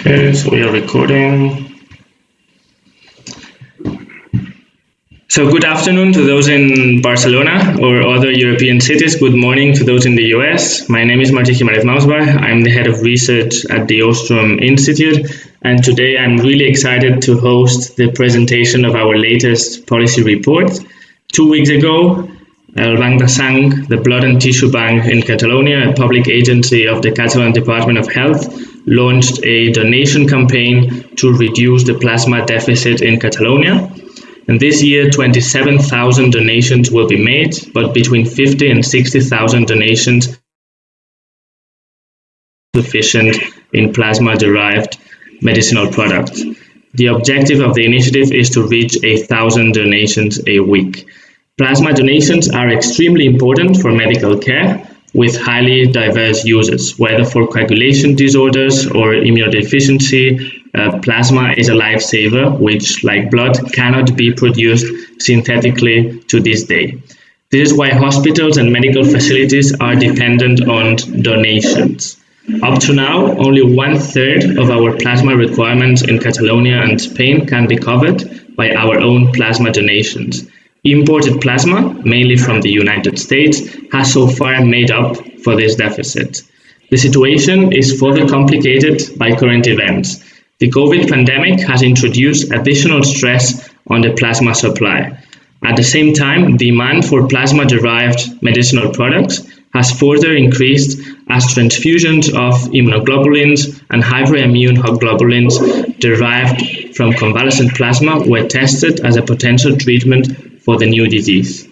Okay, so we are recording. So good afternoon to those in Barcelona or other European cities. Good morning to those in the US. My name is Marti Jiménez-Mausbach. I'm the head of research at the Ostrom Institute. And today I'm really excited to host the presentation of our latest policy report. 2 weeks ago, El Banc de Sang, the Blood and Tissue Bank in Catalonia, a public agency of the Catalan Department of Health, launched a donation campaign to reduce the plasma deficit in Catalonia. And this year, 27,000 donations will be made, but between 50 and 60,000 donations sufficient in plasma-derived medicinal products. The objective of the initiative is to reach 1,000 donations a week. Plasma donations are extremely important for medical care with highly diverse uses, whether for coagulation disorders or immunodeficiency. Plasma is a lifesaver, which, like blood, cannot be produced synthetically to this day. This is why hospitals and medical facilities are dependent on donations. Up to now, only 1/3 of our plasma requirements in Catalonia and Spain can be covered by our own plasma donations. Imported plasma, mainly from the United States, has so far made up for this deficit. The situation is further complicated by current events. The COVID pandemic has introduced additional stress on the plasma supply. At the same time, demand for plasma-derived medicinal products has further increased as transfusions of immunoglobulins and hyperimmune globulins derived from convalescent plasma were tested as a potential treatment for the new disease.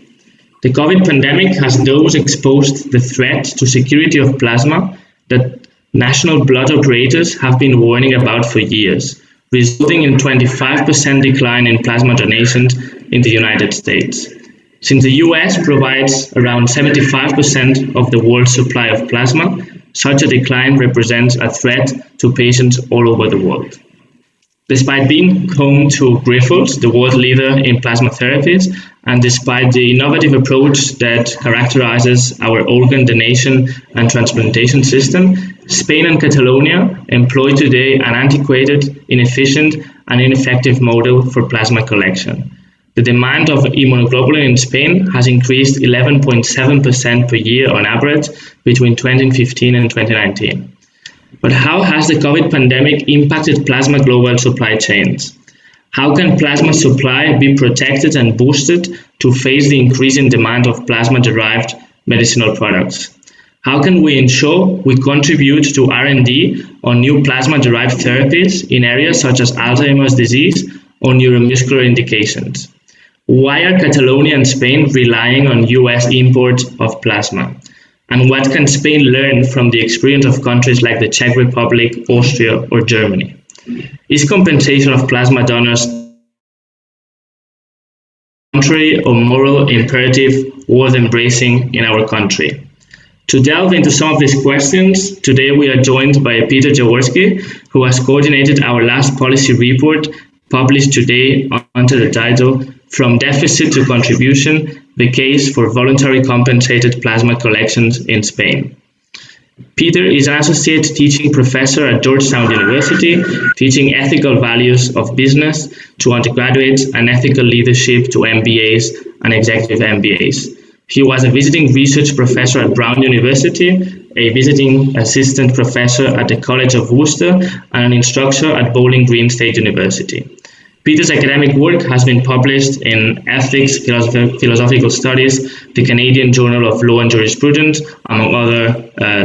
The COVID pandemic has thus exposed the threat to security of plasma that national blood operators have been warning about for years, resulting in 25% decline in plasma donations in the United States. Since the US provides around 75% of the world's supply of plasma, such a decline represents a threat to patients all over the world. Despite being home to Grifols, the world leader in plasma therapies, and despite the innovative approach that characterizes our organ donation and transplantation system, Spain and Catalonia employ today an antiquated, inefficient, and ineffective model for plasma collection. The demand of immunoglobulin in Spain has increased 11.7% per year on average between 2015 and 2019. But how has the COVID pandemic impacted plasma global supply chains? How can plasma supply be protected and boosted to face the increasing demand of plasma-derived medicinal products? How can we ensure we contribute to R&D on new plasma-derived therapies in areas such as Alzheimer's disease or neuromuscular indications? Why are Catalonia and Spain relying on US imports of plasma? And what can Spain learn from the experience of countries like the Czech Republic, Austria, or Germany? Is compensation of plasma donors voluntary or moral imperative worth embracing in our country? To delve into some of these questions, today we are joined by Peter Jaworski, who has coordinated our last policy report published today under the title From Deficit to Contribution, the Case for Voluntary Compensated Plasma Collections in Spain. Peter is an associate teaching professor at Georgetown University, teaching ethical values of business to undergraduates and ethical leadership to MBAs and executive MBAs. He was a visiting research professor at Brown University, a visiting assistant professor at the College of Worcester, and an instructor at Bowling Green State University. Peter's academic work has been published in Ethics, Philosophical Studies, the Canadian Journal of Law and Jurisprudence, among other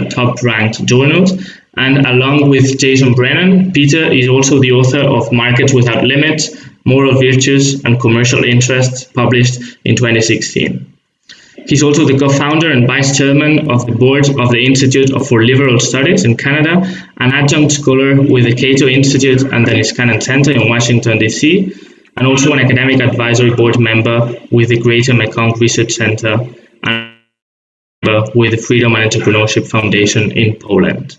top-ranked journals. And along with Jason Brennan, Peter is also the author of Markets Without Limits, Moral Virtues and Commercial Interests, published in 2016. He's also the co-founder and vice chairman of the board of the Institute for Liberal Studies in Canada, an adjunct scholar with the Cato Institute and the Niskanen Center in Washington, D.C., and also an academic advisory board member with the Greater Mekong Research Center and with the Freedom and Entrepreneurship Foundation in Poland.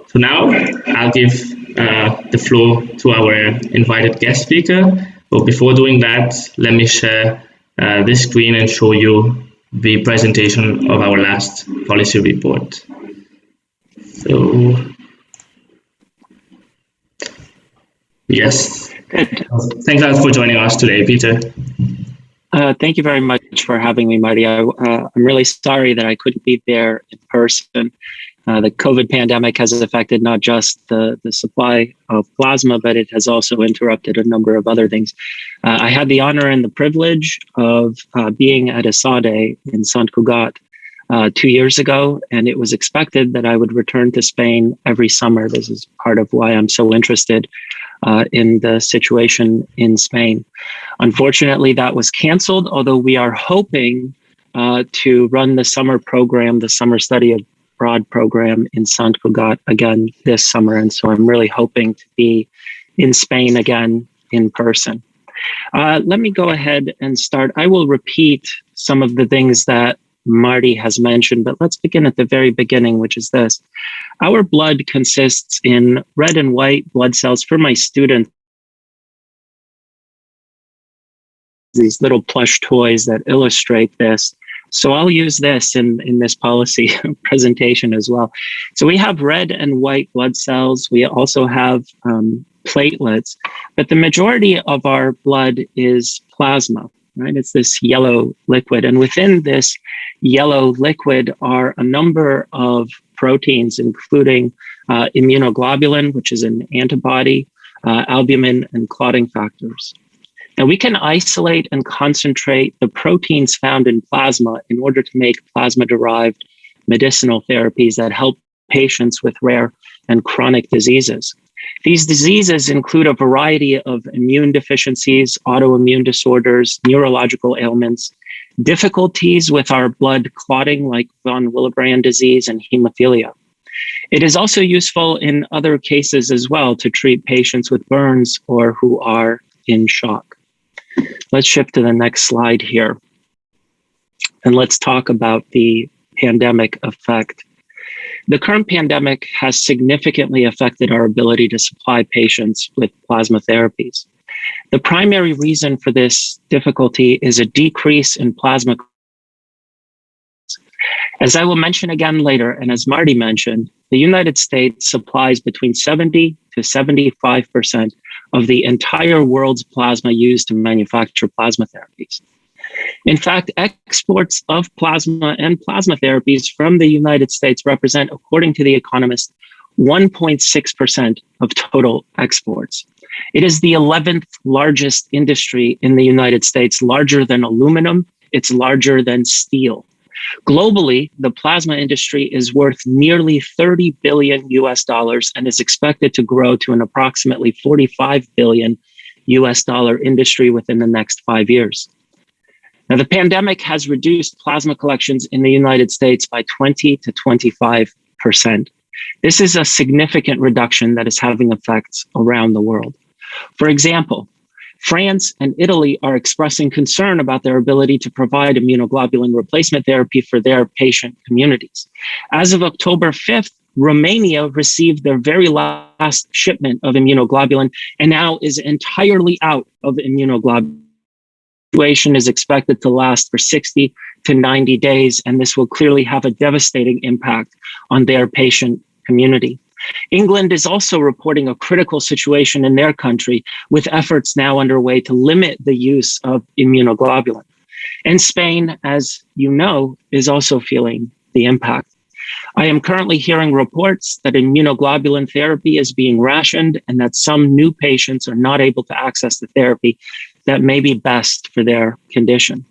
So now I'll give the floor to our invited guest speaker. But before doing that, let me share this screen and show you the presentation of our last policy report. So Yes. Good. Thanks a lot for joining us today, Peter. Thank you very much for having me, Marty. I'm really sorry that I couldn't be there in person. The COVID pandemic has affected not just the supply of plasma, but it has also interrupted a number of other things. I had the honor and the privilege of being at ESADE in Sant Cugat 2 years ago, and it was expected that I would return to Spain every summer. This is part of why I'm so interested in the situation in Spain. Unfortunately, that was canceled, although we are hoping to run the summer program, the summer study abroad program in Sant Cugat again this summer. And so I'm really hoping to be in Spain again in person. Let me go ahead and start. I will repeat some of the things that Marty has mentioned, but let's begin at the very beginning, which is this. Our blood consists in red and white blood cells. For my students, these little plush toys that illustrate this. So I'll use this in this policy presentation as well. So we have red and white blood cells. We also have platelets, but the majority of our blood is plasma, right? It's this yellow liquid. And within this yellow liquid are a number of proteins, including immunoglobulin, which is an antibody, albumin, and clotting factors. Now, we can isolate and concentrate the proteins found in plasma in order to make plasma-derived medicinal therapies that help patients with rare and chronic diseases. These diseases include a variety of immune deficiencies, autoimmune disorders, neurological ailments, difficulties with our blood clotting like von Willebrand disease and hemophilia. It is also useful in other cases as well to treat patients with burns or who are in shock. Let's shift to the next slide here. And let's talk about the pandemic effect. The current pandemic has significantly affected our ability to supply patients with plasma therapies. The primary reason for this difficulty is a decrease in plasma. As I will mention again later, and as Marty mentioned, the United States supplies between 70 to 75% of the entire world's plasma used to manufacture plasma therapies. In fact, exports of plasma and plasma therapies from the United States represent, according to The Economist, 1.6% of total exports. It is the 11th largest industry in the United States, larger than aluminum. It's larger than steel. Globally, the plasma industry is worth nearly 30 billion US dollars and is expected to grow to an approximately 45 billion US dollar industry within the next 5 years. Now, the pandemic has reduced plasma collections in the United States by 20 to 25%. This is a significant reduction that is having effects around the world. For example, France and Italy are expressing concern about their ability to provide immunoglobulin replacement therapy for their patient communities. As of October 5th, Romania received their very last shipment of immunoglobulin and now is entirely out of immunoglobulin. The situation is expected to last for 60 to 90 days, and this will clearly have a devastating impact on their patient community. England is also reporting a critical situation in their country, with efforts now underway to limit the use of immunoglobulin. And Spain, as you know, is also feeling the impact. I am currently hearing reports that immunoglobulin therapy is being rationed and that some new patients are not able to access the therapy that may be best for their condition.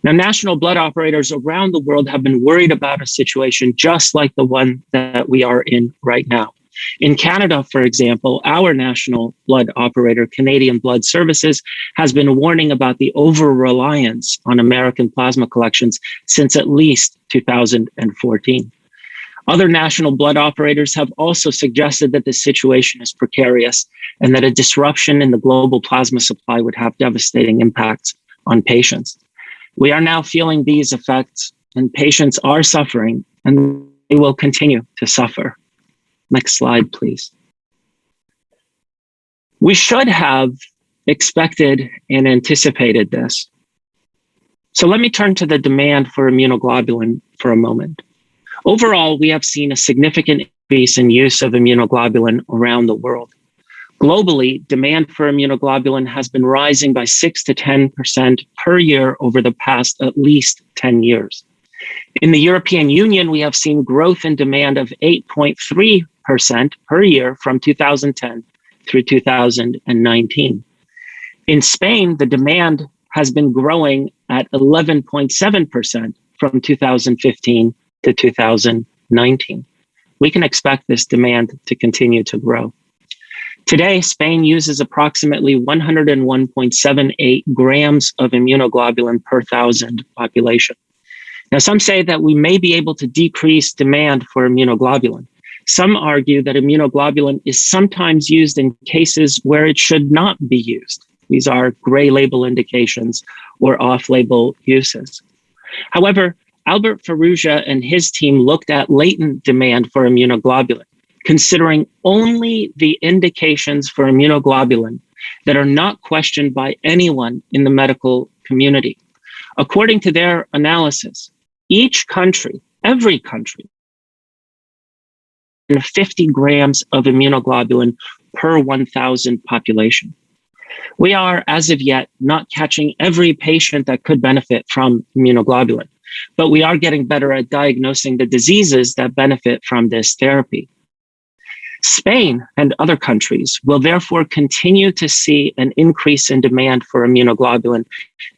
Now, national blood operators around the world have been worried about a situation just like the one that we are in right now. In Canada, for example, our national blood operator, Canadian Blood Services, has been warning about the over-reliance on American plasma collections since at least 2014. Other national blood operators have also suggested that the situation is precarious and that a disruption in the global plasma supply would have devastating impacts on patients. We are now feeling these effects, and patients are suffering, and they will continue to suffer. Next slide, please. We should have expected and anticipated this. So let me turn to the demand for immunoglobulin for a moment. Overall, we have seen a significant increase in use of immunoglobulin around the world. Globally, demand for immunoglobulin has been rising by 6 to 10% per year over the past at least 10 years. In the European Union, we have seen growth in demand of 8.3% per year from 2010 through 2019. In Spain, the demand has been growing at 11.7% from 2015 to 2019. We can expect this demand to continue to grow. Today, Spain uses approximately 101.78 grams of immunoglobulin per 1,000 population. Now, some say that we may be able to decrease demand for immunoglobulin. Some argue that immunoglobulin is sometimes used in cases where it should not be used. These are gray label indications or off-label uses. However, Albert Farrugia and his team looked at latent demand for immunoglobulin, considering only the indications for immunoglobulin that are not questioned by anyone in the medical community. According to their analysis, each country, every country, 50 grams of immunoglobulin per 1,000 population. We are, as of yet, not catching every patient that could benefit from immunoglobulin, but we are getting better at diagnosing the diseases that benefit from this therapy. Spain and other countries will therefore continue to see an increase in demand for immunoglobulin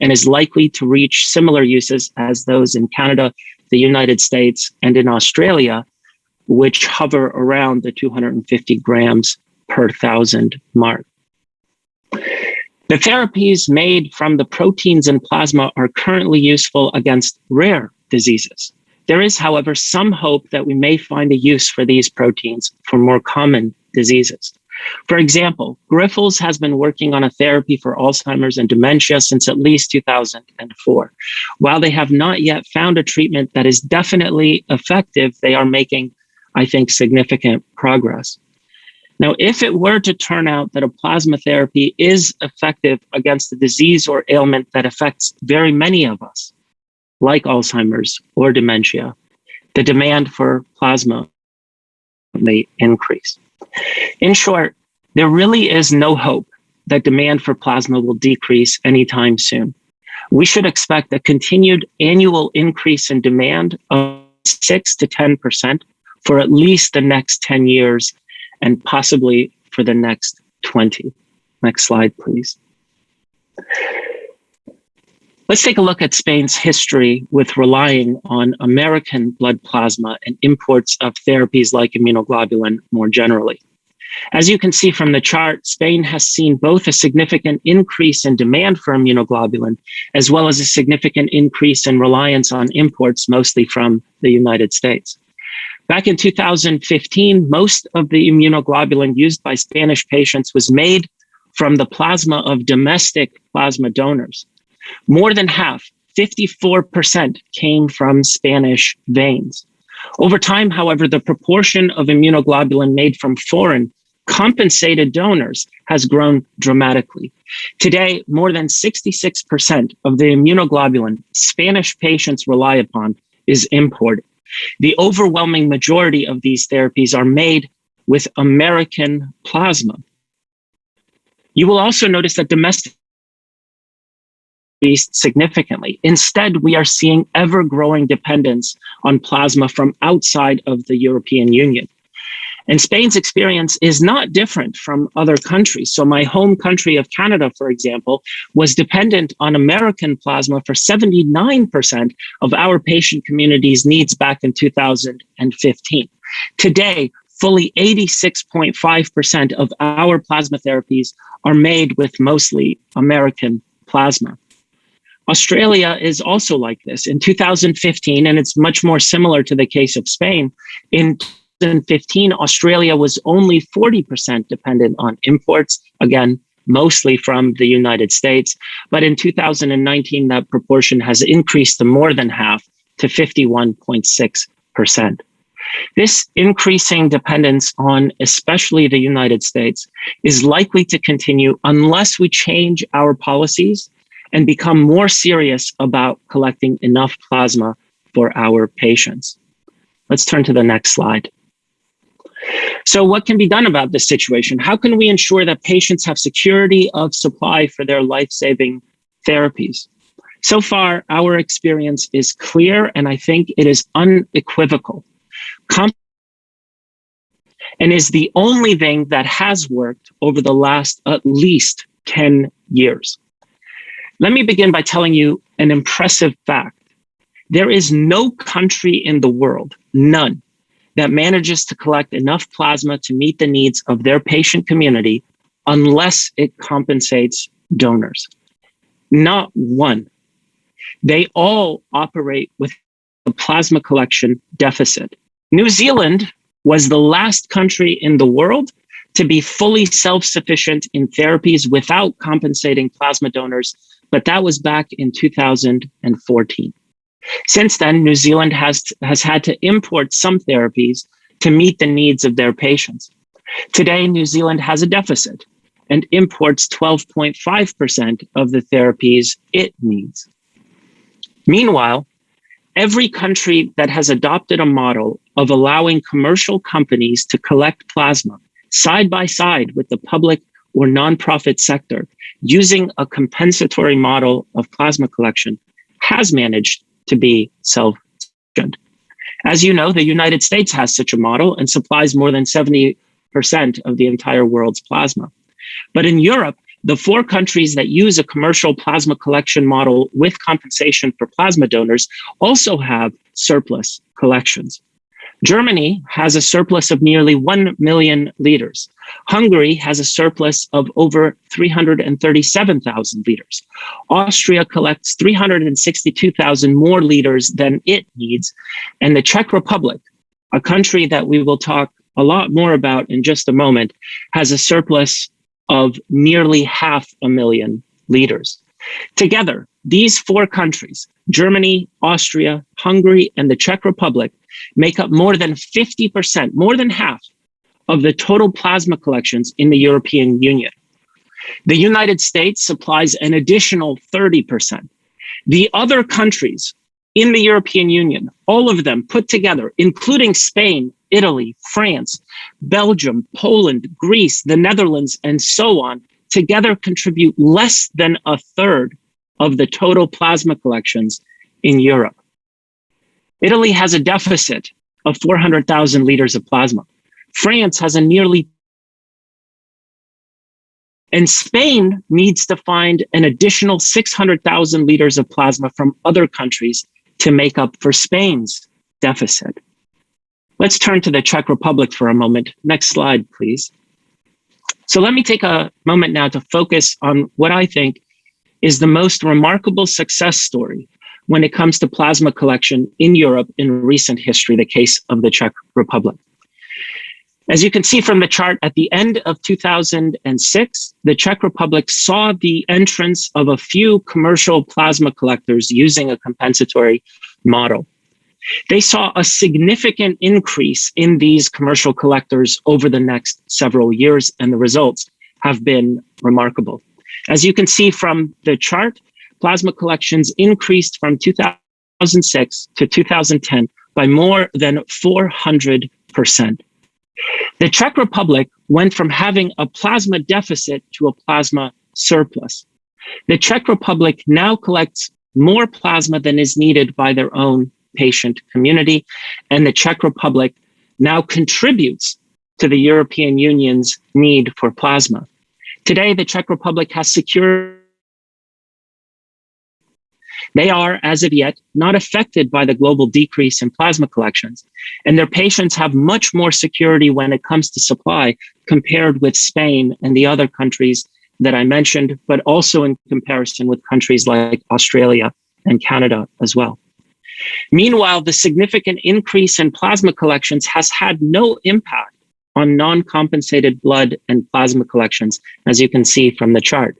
and is likely to reach similar uses as those in Canada, the United States, and in Australia, which hover around the 250 grams per 1,000 mark. The therapies made from the proteins in plasma are currently useful against rare diseases. There is, however, some hope that we may find a use for these proteins for more common diseases. For example, Grifols has been working on a therapy for Alzheimer's and dementia since at least 2004. While they have not yet found a treatment that is definitely effective, they are making, I think, significant progress. Now, if it were to turn out that a plasma therapy is effective against a disease or ailment that affects very many of us, like Alzheimer's or dementia, the demand for plasma may increase. In short, there really is no hope that demand for plasma will decrease anytime soon. We should expect a continued annual increase in demand of 6 to 10% for at least the next 10 years and possibly for the next 20. Next slide, please. Let's take a look at Spain's history with relying on American blood plasma and imports of therapies like immunoglobulin more generally. As you can see from the chart, Spain has seen both a significant increase in demand for immunoglobulin, as well as a significant increase in reliance on imports, mostly from the United States. Back in 2015, most of the immunoglobulin used by Spanish patients was made from the plasma of domestic plasma donors. More than half, 54%, came from Spanish veins. Over time, however, the proportion of immunoglobulin made from foreign compensated donors has grown dramatically. Today, more than 66% of the immunoglobulin Spanish patients rely upon is imported. The overwhelming majority of these therapies are made with American plasma. You will also notice that domestic increased significantly. Instead, we are seeing ever-growing dependence on plasma from outside of the European Union. And Spain's experience is not different from other countries. So my home country of Canada, for example, was dependent on American plasma for 79% of our patient community's needs back in 2015. Today, fully 86.5% of our plasma therapies are made with mostly American plasma. Australia is also like this. In 2015, and it's much more similar to the case of Spain, in 2015, Australia was only 40% dependent on imports, again, mostly from the United States. But in 2019, that proportion has increased to more than half, to 51.6%. This increasing dependence on especially the United States is likely to continue unless we change our policies and become more serious about collecting enough plasma for our patients. Let's turn to the next slide. So what can be done about this situation? How can we ensure that patients have security of supply for their life-saving therapies? So far, our experience is clear, and I think it is unequivocal. And is the only thing that has worked over the last at least 10 years. Let me begin by telling you an impressive fact. There is no country in the world, none, that manages to collect enough plasma to meet the needs of their patient community unless it compensates donors. Not one. They all operate with a plasma collection deficit. New Zealand was the last country in the world to be fully self-sufficient in therapies without compensating plasma donors, but that was back in 2014. Since then, New Zealand has had to import some therapies to meet the needs of their patients. Today, New Zealand has a deficit and imports 12.5% of the therapies it needs. Meanwhile, every country that has adopted a model of allowing commercial companies to collect plasma side by side with the public or nonprofit sector using a compensatory model of plasma collection has managed to be self-sufficient. As you know, the United States has such a model and supplies more than 70% of the entire world's plasma. But in Europe, the 4 countries that use a commercial plasma collection model with compensation for plasma donors also have surplus collections. Germany has a surplus of nearly 1 million liters. Hungary has a surplus of over 337,000 liters. Austria collects 362,000 more liters than it needs. And the Czech Republic, a country that we will talk a lot more about in just a moment, has a surplus of nearly 500,000 liters. Together, these 4 countries, Germany, Austria, Hungary, and the Czech Republic, make up more than 50%, more than half of the total plasma collections in the European Union. The United States supplies an additional 30%. The other countries in the European Union, all of them put together, including Spain, Italy, France, Belgium, Poland, Greece, the Netherlands, and so on, together contribute less than a third of the total plasma collections in Europe. Italy has a deficit of 400,000 liters of plasma. France has a nearly, and Spain needs to find an additional 600,000 liters of plasma from other countries to make up for Spain's deficit. Let's turn to the Czech Republic for a moment. Next slide, please. So let me take a moment now to focus on what I think is the most remarkable success story when it comes to plasma collection in Europe in recent history, the case of the Czech Republic. As you can see from the chart, at the end of 2006, the Czech Republic saw the entrance of a few commercial plasma collectors using a compensatory model. They saw a significant increase in these commercial collectors over the next several years, and the results have been remarkable. As you can see from the chart, plasma collections increased from 2006 to 2010 by more than 400%. The Czech Republic went from having a plasma deficit to a plasma surplus. The Czech Republic now collects more plasma than is needed by their own patient community, and the Czech Republic now contributes to the European Union's need for plasma. Today, the Czech Republic has secured. They are, as of yet, not affected by the global decrease in plasma collections, and their patients have much more security when it comes to supply compared with Spain and the other countries that I mentioned, but also in comparison with countries like Australia and Canada as well. Meanwhile, the significant increase in plasma collections has had no impact on non-compensated blood and plasma collections, as you can see from the chart.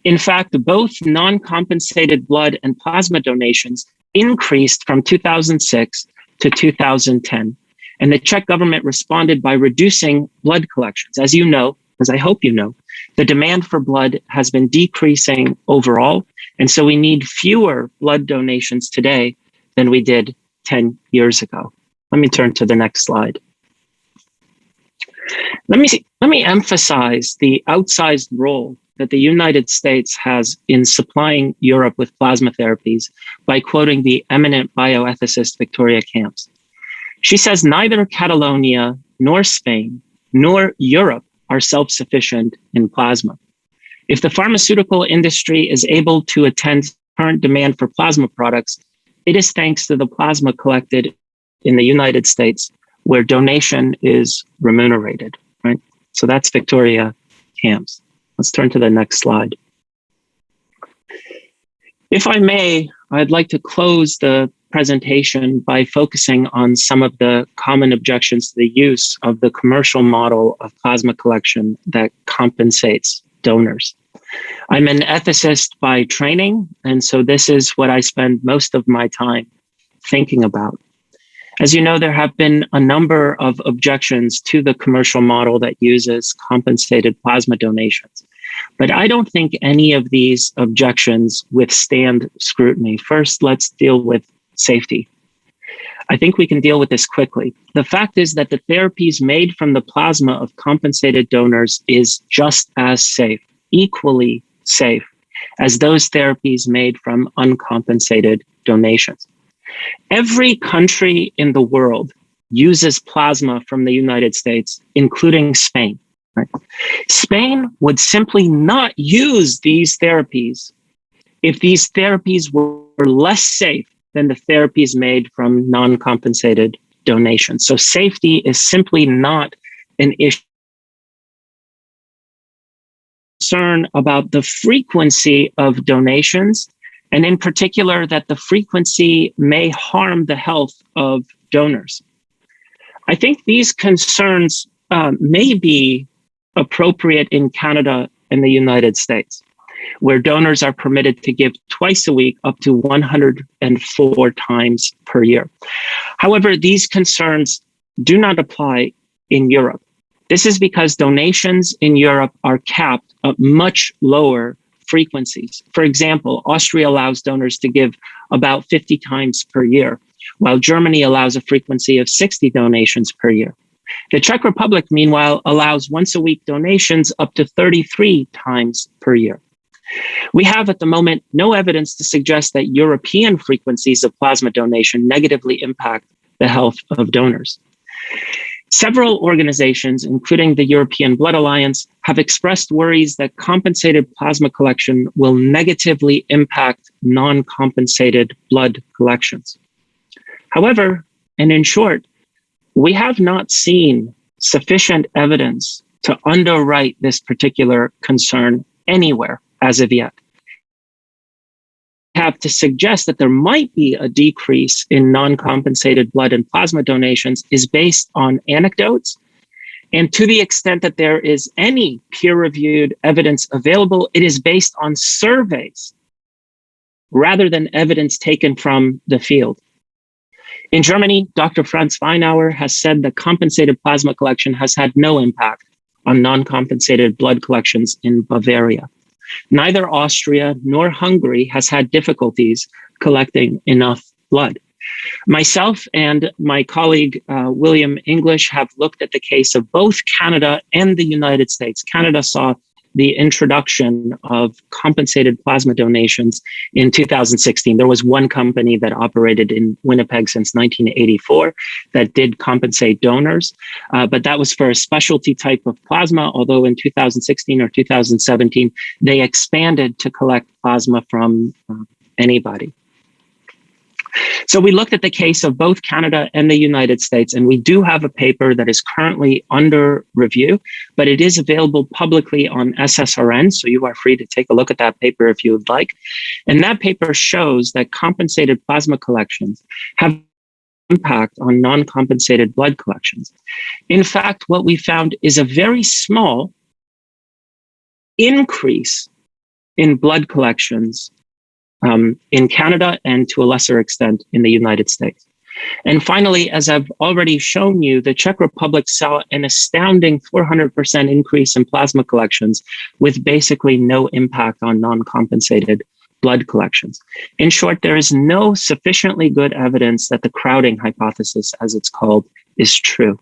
In fact, both non-compensated blood and plasma donations increased from 2006 to 2010. And the Czech government responded by reducing blood collections. As you know, as I hope you know, the demand for blood has been decreasing overall. And so we need fewer blood donations today than we did 10 years ago. Let me turn to the next slide. Let me emphasize the outsized role that the United States has in supplying Europe with plasma therapies by quoting the eminent bioethicist Victoria Camps. She says neither Catalonia nor Spain nor Europe are self-sufficient in plasma. If the pharmaceutical industry is able to attend current demand for plasma products, it is thanks to the plasma collected in the United States, where donation is remunerated, right? So that's Victoria Camps. Let's turn to the next slide. If I may, I'd like to close the presentation by focusing on some of the common objections to the use of the commercial model of plasma collection that compensates donors. I'm an ethicist by training, and so this is what I spend most of my time thinking about. As you know, there have been a number of objections to the commercial model that uses compensated plasma donations, but I don't think any of these objections withstand scrutiny. First, let's deal with safety. I think we can deal with this quickly. The fact is that the therapies made from the plasma of compensated donors is just as safe, equally safe, as those therapies made from uncompensated donations. Every country in the world uses plasma from the United States, including Spain. Right? Spain would simply not use these therapies if these therapies were less safe than the therapies made from non-compensated donations. So safety is simply not an issue. Concern about the frequency of donations, and in particular that the frequency may harm the health of donors. I think these concerns may be appropriate in Canada and the United States, where donors are permitted to give twice a week up to 104 times per year. However, these concerns do not apply in Europe. This is because donations in Europe are capped at much lower frequencies. For example, Austria allows donors to give about 50 times per year, while Germany allows a frequency of 60 donations per year. The Czech Republic, meanwhile, allows once a week donations up to 33 times per year. We have at the moment no evidence to suggest that European frequencies of plasma donation negatively impact the health of donors. Several organizations, including the European Blood Alliance, have expressed worries that compensated plasma collection will negatively impact non-compensated blood collections. However, and in short, we have not seen sufficient evidence to underwrite this particular concern anywhere as of yet. Have to suggest that there might be a decrease in non-compensated blood and plasma donations is based on anecdotes. And to the extent that there is any peer-reviewed evidence available, it is based on surveys rather than evidence taken from the field. In Germany, Dr. Franz Weinauer has said that compensated plasma collection has had no impact on non-compensated blood collections in Bavaria. Neither Austria nor Hungary has had difficulties collecting enough blood. Myself and my colleague, William English, have looked at the case of both Canada and the United States. Canada saw the introduction of compensated plasma donations in 2016. There was one company that operated in Winnipeg since 1984 that did compensate donors, but that was for a specialty type of plasma, although in 2016 or 2017, they expanded to collect plasma from anybody. So we looked at the case of both Canada and the United States, and we do have a paper that is currently under review, but it is available publicly on SSRN, so you are free to take a look at that paper if you would like. And that paper shows that compensated plasma collections have impact on non-compensated blood collections. In fact, what we found is a very small increase in blood collections in Canada and to a lesser extent in the United States. And finally, as I've already shown you, the Czech Republic saw an astounding 400% increase in plasma collections with basically no impact on non-compensated blood collections. In short, there is no sufficiently good evidence that the crowding hypothesis, as it's called, is true.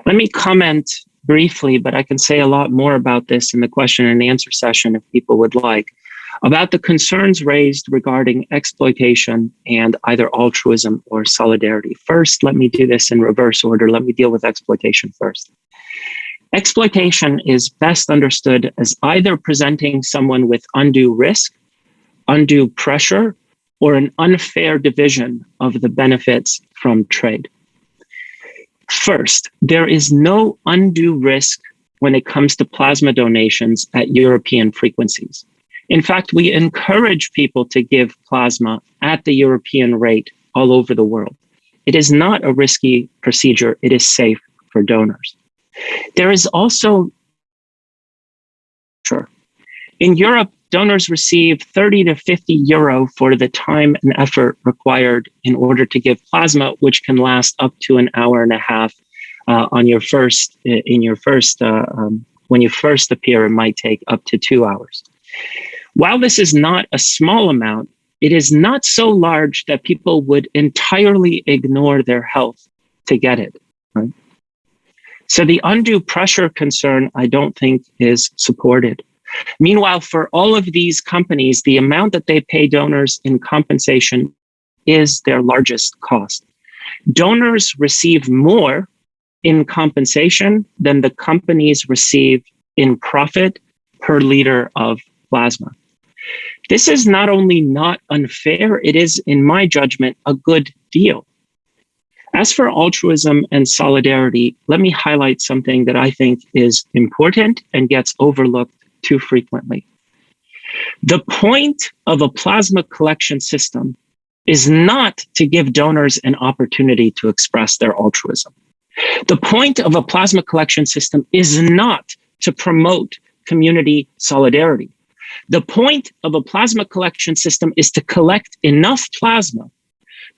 Let me comment briefly, but I can say a lot more about this in the question and answer session if people would like, about the concerns raised regarding exploitation and either altruism or solidarity. First, let me do this in reverse order. Let me deal with exploitation first. Exploitation is best understood as either presenting someone with undue risk, undue pressure, or an unfair division of the benefits from trade. First, there is no undue risk when it comes to plasma donations at European frequencies. In fact, we encourage people to give plasma at the European rate all over the world. It is not a risky procedure. It is safe for donors. There is also, in Europe, donors receive 30 to 50 euro for the time and effort required in order to give plasma, which can last up to an hour and a half when you first appear. It might take up to 2 hours. While this is not a small amount, it is not so large that people would entirely ignore their health to get it. Right? So the undue pressure concern, I don't think, is supported. Meanwhile, for all of these companies, the amount that they pay donors in compensation is their largest cost. Donors receive more in compensation than the companies receive in profit per liter of plasma. This is not only not unfair, it is, in my judgment, a good deal. As for altruism and solidarity, let me highlight something that I think is important and gets overlooked too frequently. The point of a plasma collection system is not to give donors an opportunity to express their altruism. The point of a plasma collection system is not to promote community solidarity. The point of a plasma collection system is to collect enough plasma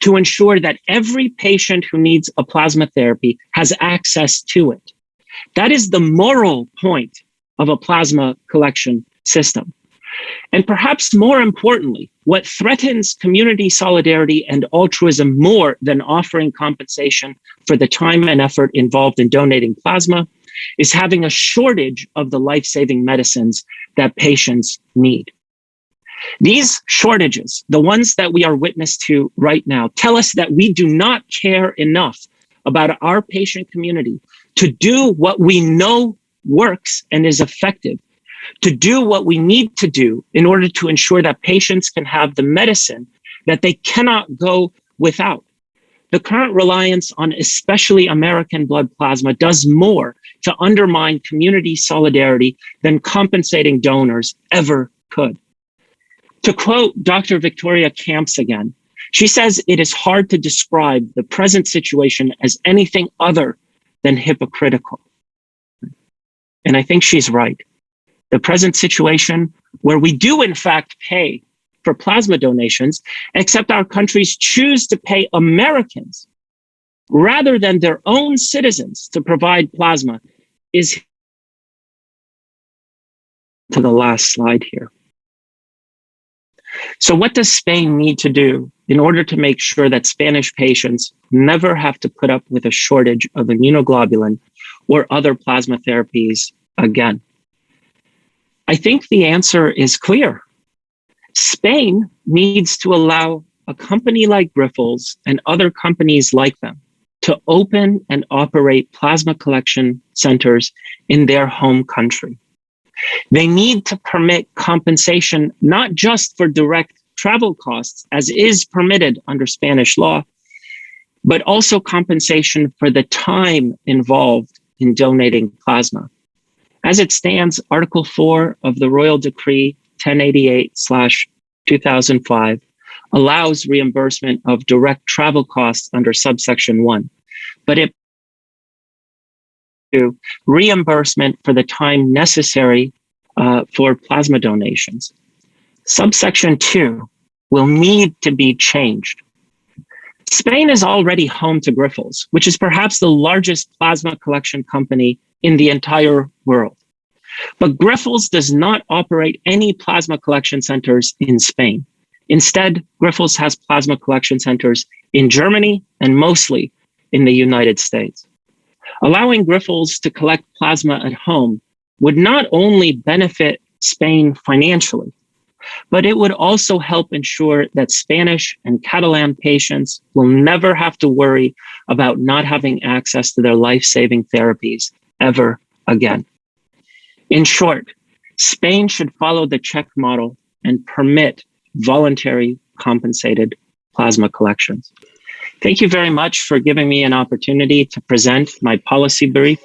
to ensure that every patient who needs a plasma therapy has access to it. That is the moral point of a plasma collection system. And perhaps more importantly, what threatens community solidarity and altruism more than offering compensation for the time and effort involved in donating plasma is having a shortage of the life-saving medicines that patients need. These shortages, the ones that we are witness to right now, tell us that we do not care enough about our patient community to do what we know works and is effective, to do what we need to do in order to ensure that patients can have the medicine that they cannot go without. The current reliance on especially American blood plasma does more to undermine community solidarity than compensating donors ever could. To quote Dr. Victoria Camps again, she says it is hard to describe the present situation as anything other than hypocritical. And I think she's right. The present situation where we do in fact pay for plasma donations, except our countries choose to pay Americans rather than their own citizens to provide plasma, is to the last slide here. So what does Spain need to do in order to make sure that Spanish patients never have to put up with a shortage of immunoglobulin or other plasma therapies again? I think the answer is clear. Spain needs to allow a company like Grifols and other companies like them to open and operate plasma collection centers in their home country. They need to permit compensation, not just for direct travel costs, as is permitted under Spanish law, but also compensation for the time involved in donating plasma. As it stands, Article 4 of the Royal Decree 1088/2005 allows reimbursement of direct travel costs under subsection 1, but it reimbursement for the time necessary for plasma donations. Subsection 2 will need to be changed. Spain is already home to Grifols, which is perhaps the largest plasma collection company in the entire world. But Grifols does not operate any plasma collection centers in Spain. Instead, Grifols has plasma collection centers in Germany and mostly in the United States. Allowing Grifols to collect plasma at home would not only benefit Spain financially, but it would also help ensure that Spanish and Catalan patients will never have to worry about not having access to their life-saving therapies ever again. In short, Spain should follow the Czech model and permit voluntary compensated plasma collections. Thank you very much for giving me an opportunity to present my policy brief.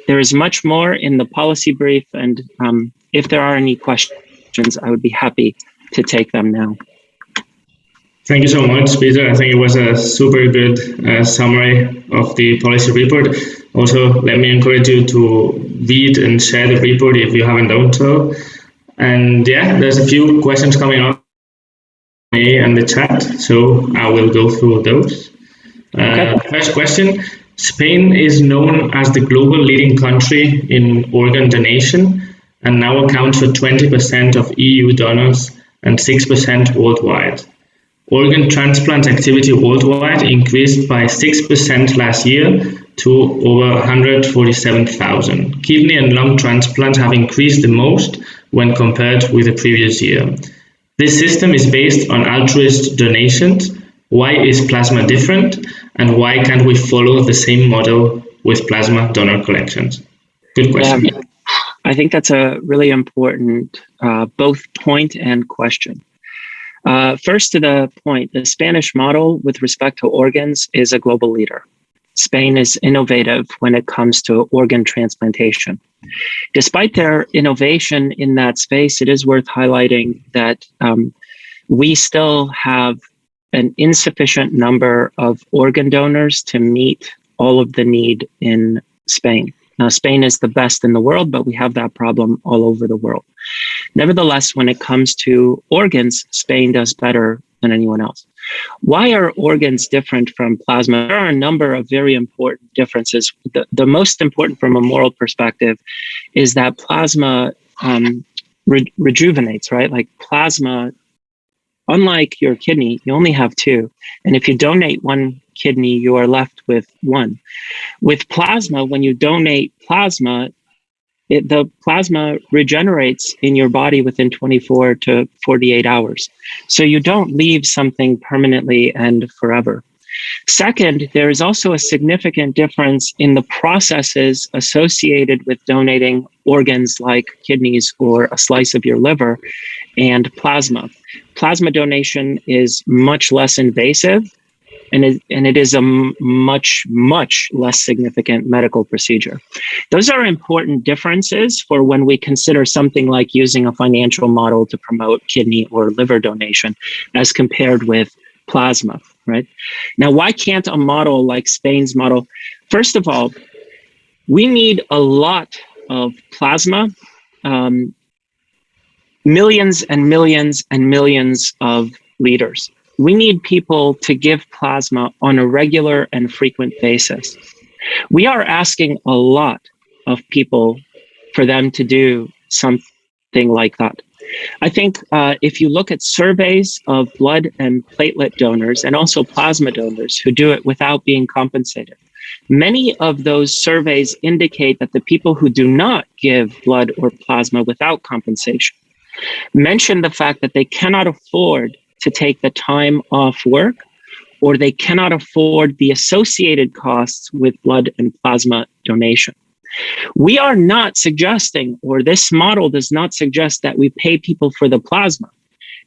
There is much more in the policy brief, and if there are any questions, I would be happy to take them now. Thank you so much, Peter. I think it was a super good summary of the policy report. Also, let me encourage you to read and share the report if you haven't done so. And yeah, there's a few questions coming up in the chat, so I will go through those. Okay. First question: Spain is known as the global leading country in organ donation and now accounts for 20% of EU donors and 6% worldwide. Organ transplant activity worldwide increased by 6% last year to over 147,000. Kidney and lung transplants have increased the most when compared with the previous year. This system is based on altruist donations. Why is plasma different? And why can't we follow the same model with plasma donor collections? Good question. I think that's a really important both point and question. First, to the point, the Spanish model with respect to organs is a global leader. Spain is innovative when it comes to organ transplantation. Despite their innovation in that space, it is worth highlighting that we still have an insufficient number of organ donors to meet all of the need in Spain. Now, Spain is the best in the world, but we have that problem all over the world. Nevertheless, when it comes to organs, Spain does better than anyone else. Why are organs different from plasma? There are a number of very important differences. The most important from a moral perspective is that plasma rejuvenates, right? Like plasma, unlike your kidney, you only have two. And if you donate one kidney, you are left with one. With plasma, when you donate plasma, the plasma regenerates in your body within 24 to 48 hours. So you don't leave something permanently and forever. Second, there is also a significant difference in the processes associated with donating organs like kidneys or a slice of your liver and plasma. Plasma donation is much less invasive, and it is a much, much less significant medical procedure. Those are important differences for when we consider something like using a financial model to promote kidney or liver donation as compared with plasma, right? Now, why can't a model like Spain's model? First of all, we need a lot of plasma, millions and millions and millions of liters. We need people to give plasma on a regular and frequent basis. We are asking a lot of people for them to do something like that. I think if you look at surveys of blood and platelet donors and also plasma donors who do it without being compensated, many of those surveys indicate that the people who do not give blood or plasma without compensation mention the fact that they cannot afford to take the time off work, or they cannot afford the associated costs with blood and plasma donation. We are not suggesting, or this model does not suggest, that we pay people for the plasma.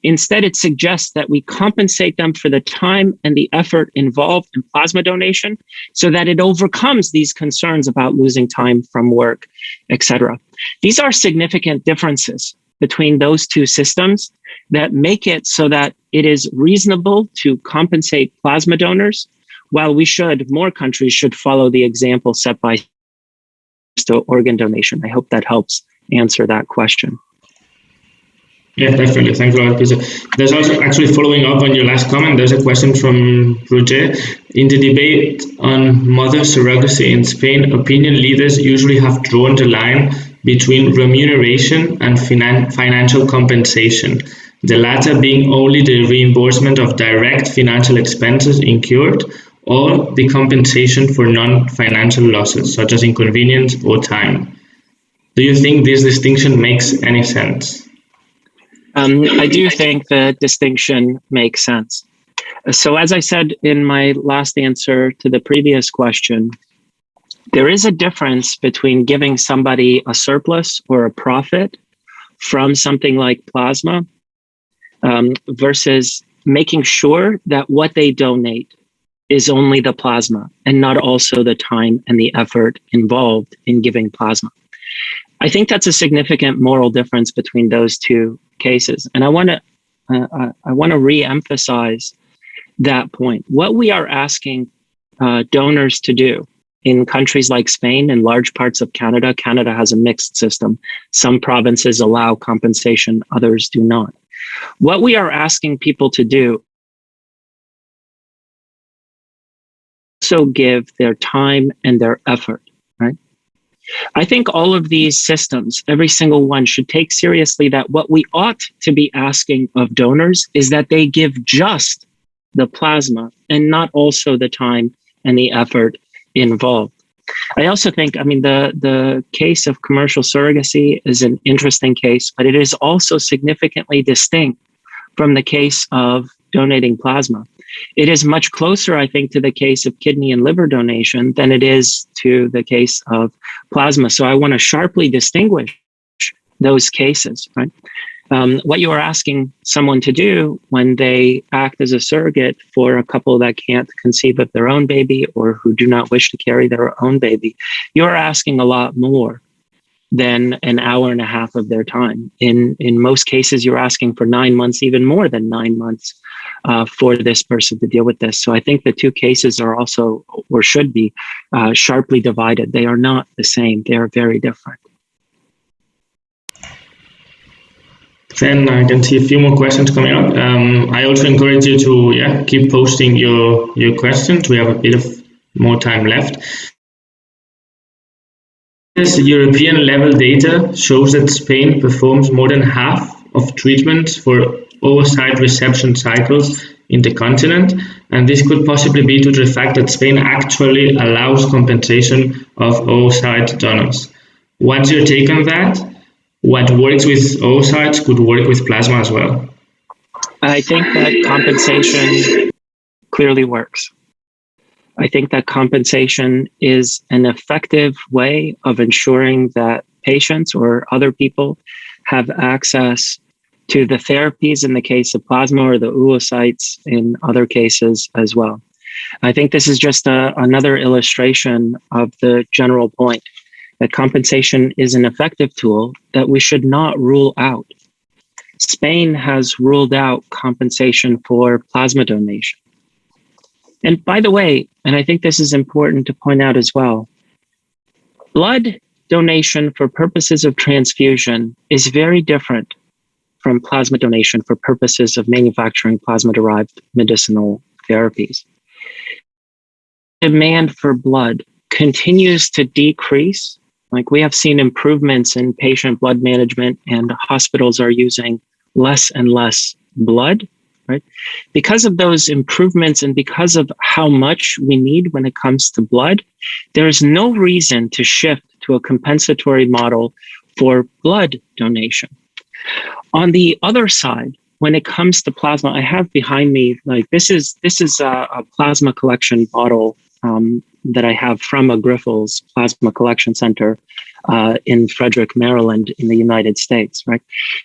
Instead, it suggests that we compensate them for the time and the effort involved in plasma donation so that it overcomes these concerns about losing time from work, etc. These are significant differences between those two systems that make it so that it is reasonable to compensate plasma donors, while more countries should follow the example set by organ donation. I hope that helps answer that question. Yeah, definitely. Thanks a lot, Peter. There's also, actually following up on your last comment, there's a question from Roger. In the debate on mother surrogacy in Spain, opinion leaders usually have drawn the line between remuneration and financial compensation, the latter being only the reimbursement of direct financial expenses incurred, or the compensation for non-financial losses, such as inconvenience or time. Do you think this distinction makes any sense? I do think the distinction makes sense. So as I said in my last answer to the previous question, there is a difference between giving somebody a surplus or a profit from something like plasma versus making sure that what they donate is only the plasma and not also the time and the effort involved in giving plasma. I think that's a significant moral difference between those two cases. And I want to re-emphasize that point. What we are asking donors to do in countries like Spain and large parts of Canada, Canada has a mixed system. Some provinces allow compensation, others do not. What we are asking people to do also give their time and their effort, right? I think all of these systems, every single one, should take seriously that what we ought to be asking of donors is that they give just the plasma and not also the time and the effort involved. I also think, the case of commercial surrogacy is an interesting case, but it is also significantly distinct from the case of donating plasma. It is much closer, I think, to the case of kidney and liver donation than it is to the case of plasma. So I want to sharply distinguish those cases, right? What you are asking someone to do when they act as a surrogate for a couple that can't conceive of their own baby or who do not wish to carry their own baby, you're asking a lot more than an hour and a half of their time. In most cases, you're asking for 9 months, even more than 9 months for this person to deal with this. So I think the two cases are also, or should be, sharply divided. They are not the same. They are very different. Then I can see a few more questions coming up. I also encourage you to keep posting your questions. We have a bit of more time left. This European level data shows that Spain performs more than half of treatments for oocyte reception cycles in the continent, and this could possibly be due to the fact that Spain actually allows compensation of oocyte donors. What's your take on that? What works with oocytes could work with plasma as well. I think that compensation clearly works. I think that compensation is an effective way of ensuring that patients or other people have access to the therapies in the case of plasma or the oocytes in other cases as well. I think this is just another illustration of the general point that compensation is an effective tool that we should not rule out. Spain has ruled out compensation for plasma donation. And by the way, and I think this is important to point out as well, blood donation for purposes of transfusion is very different from plasma donation for purposes of manufacturing plasma-derived medicinal therapies. Demand for blood continues to decrease. Like, we have seen improvements in patient blood management, and hospitals are using less and less blood, right? Because of those improvements and because of how much we need when it comes to blood, there is no reason to shift to a compensatory model for blood donation. On the other side, when it comes to plasma, I have behind me, like, this is a plasma collection bottle that I have from a Grifols Plasma Collection Center in Frederick, Maryland, in the United States, right?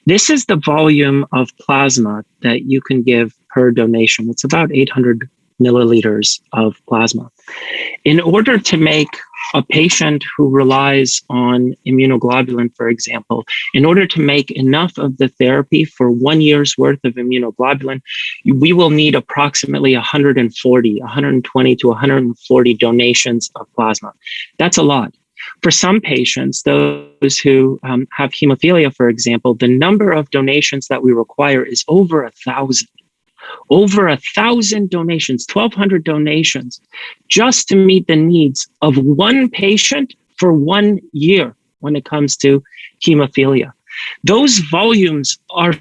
This is the volume of plasma that you can give per donation. It's about 800 milliliters of plasma. In order to make a patient who relies on immunoglobulin, for example, in order to make enough of the therapy for 1 year's worth of immunoglobulin, we will need approximately 120 to 140 donations of plasma. That's a lot. For some patients, those who have hemophilia, for example, the number of donations that we require is over 1,000. Over 1,000 donations, 1,200 donations, just to meet the needs of one patient for 1 year when it comes to hemophilia. Those volumes are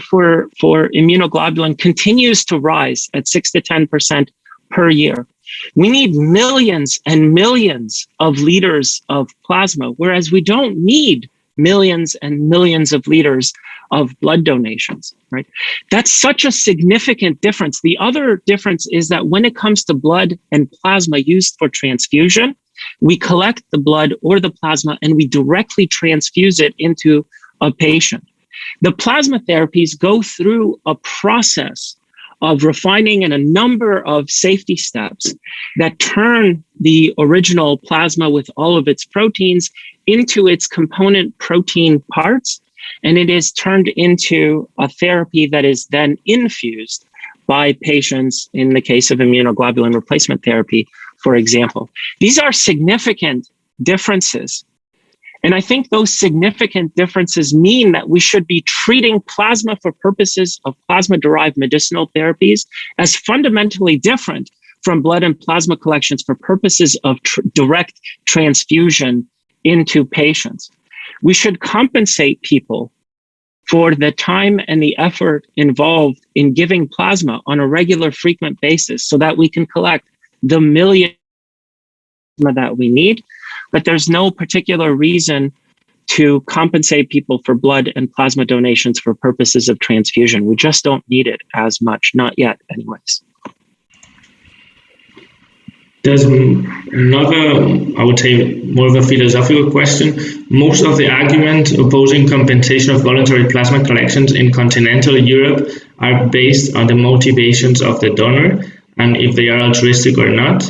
for immunoglobulin continues to rise at 6 to 10% per year. We need millions and millions of liters of plasma, whereas we don't need millions and millions of liters of blood donations, right? That's such a significant difference. The other difference is that when it comes to blood and plasma used for transfusion, we collect the blood or the plasma and we directly transfuse it into a patient. The plasma therapies go through a process of refining and a number of safety steps that turn the original plasma with all of its proteins into its component protein parts, and it is turned into a therapy that is then infused by patients in the case of immunoglobulin replacement therapy, for example. These are significant differences. And I think those significant differences mean that we should be treating plasma for purposes of plasma-derived medicinal therapies as fundamentally different from blood and plasma collections for purposes of direct transfusion into patients. We should compensate people for the time and the effort involved in giving plasma on a regular, frequent basis so that we can collect the million that we need. But there's no particular reason to compensate people for blood and plasma donations for purposes of transfusion. We just don't need it as much, not yet anyways. There's another, I would say, more of a philosophical question. Most of the argument opposing compensation of voluntary plasma collections in continental Europe are based on the motivations of the donor and if they are altruistic or not.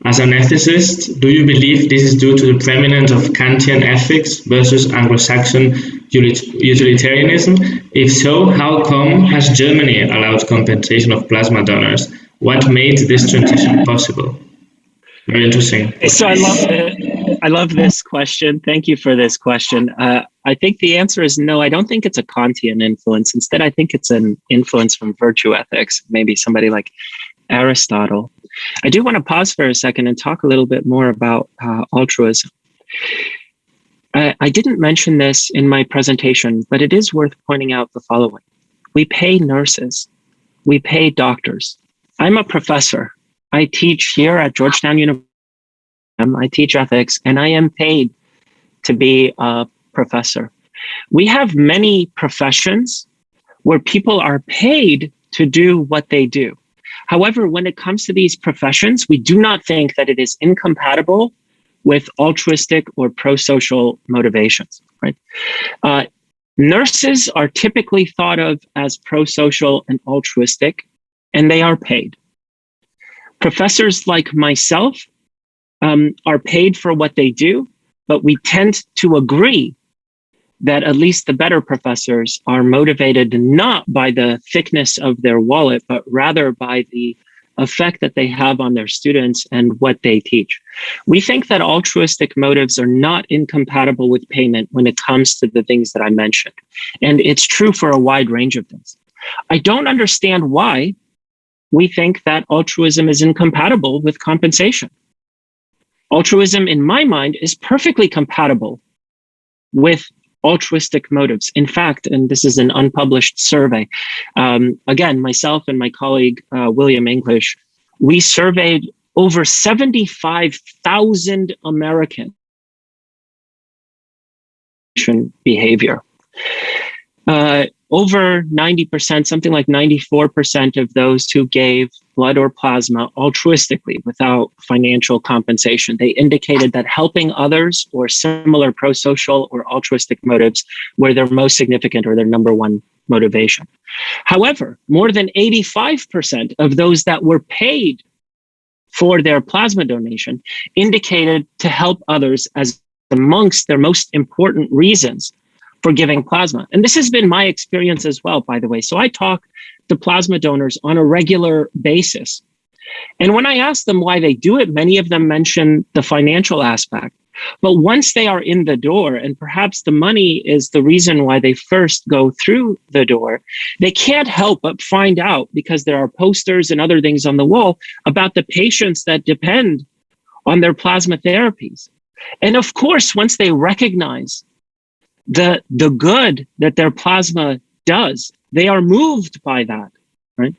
As an ethicist, do you believe this is due to the preeminence of Kantian ethics versus Anglo-Saxon utilitarianism? If so, how come has Germany allowed compensation of plasma donors? What made this transition possible? Very interesting. So I love this question. Thank you for this question. I think the answer is no. I don't think it's a Kantian influence. Instead, I think it's an influence from virtue ethics, maybe somebody like Aristotle. I do want to pause for a second and talk a little bit more about altruism. I didn't mention this in my presentation, but it is worth pointing out the following. We pay nurses. We pay doctors. I'm a professor. I teach here at Georgetown University. I teach ethics, and I am paid to be a professor. We have many professions where people are paid to do what they do. However, when it comes to these professions, we do not think that it is incompatible with altruistic or pro-social motivations, right? Nurses are typically thought of as pro-social and altruistic, and they are paid. Professors like myself are paid for what they do, but we tend to agree that at least the better professors are motivated not by the thickness of their wallet, but rather by the effect that they have on their students and what they teach. We think that altruistic motives are not incompatible with payment when it comes to the things that I mentioned. And it's true for a wide range of things. I don't understand why we think that altruism is incompatible with compensation. Altruism, in my mind, is perfectly compatible with altruistic motives. In fact, and this is an unpublished survey, again, myself and my colleague, William English, we surveyed over 75,000 American behavior. Over 90%, something like 94% of those who gave blood or plasma altruistically without financial compensation, they indicated that helping others or similar pro-social or altruistic motives were their most significant or their number one motivation. However, more than 85% of those that were paid for their plasma donation indicated to help others as amongst their most important reasons for giving plasma. And this has been my experience as well, by the way. So I talk to plasma donors on a regular basis. And when I ask them why they do it, many of them mention the financial aspect. But once they are in the door, and perhaps the money is the reason why they first go through the door, they can't help but find out, because there are posters and other things on the wall, about the patients that depend on their plasma therapies. And of course, once they recognize the good that their plasma does, They are moved by that, right?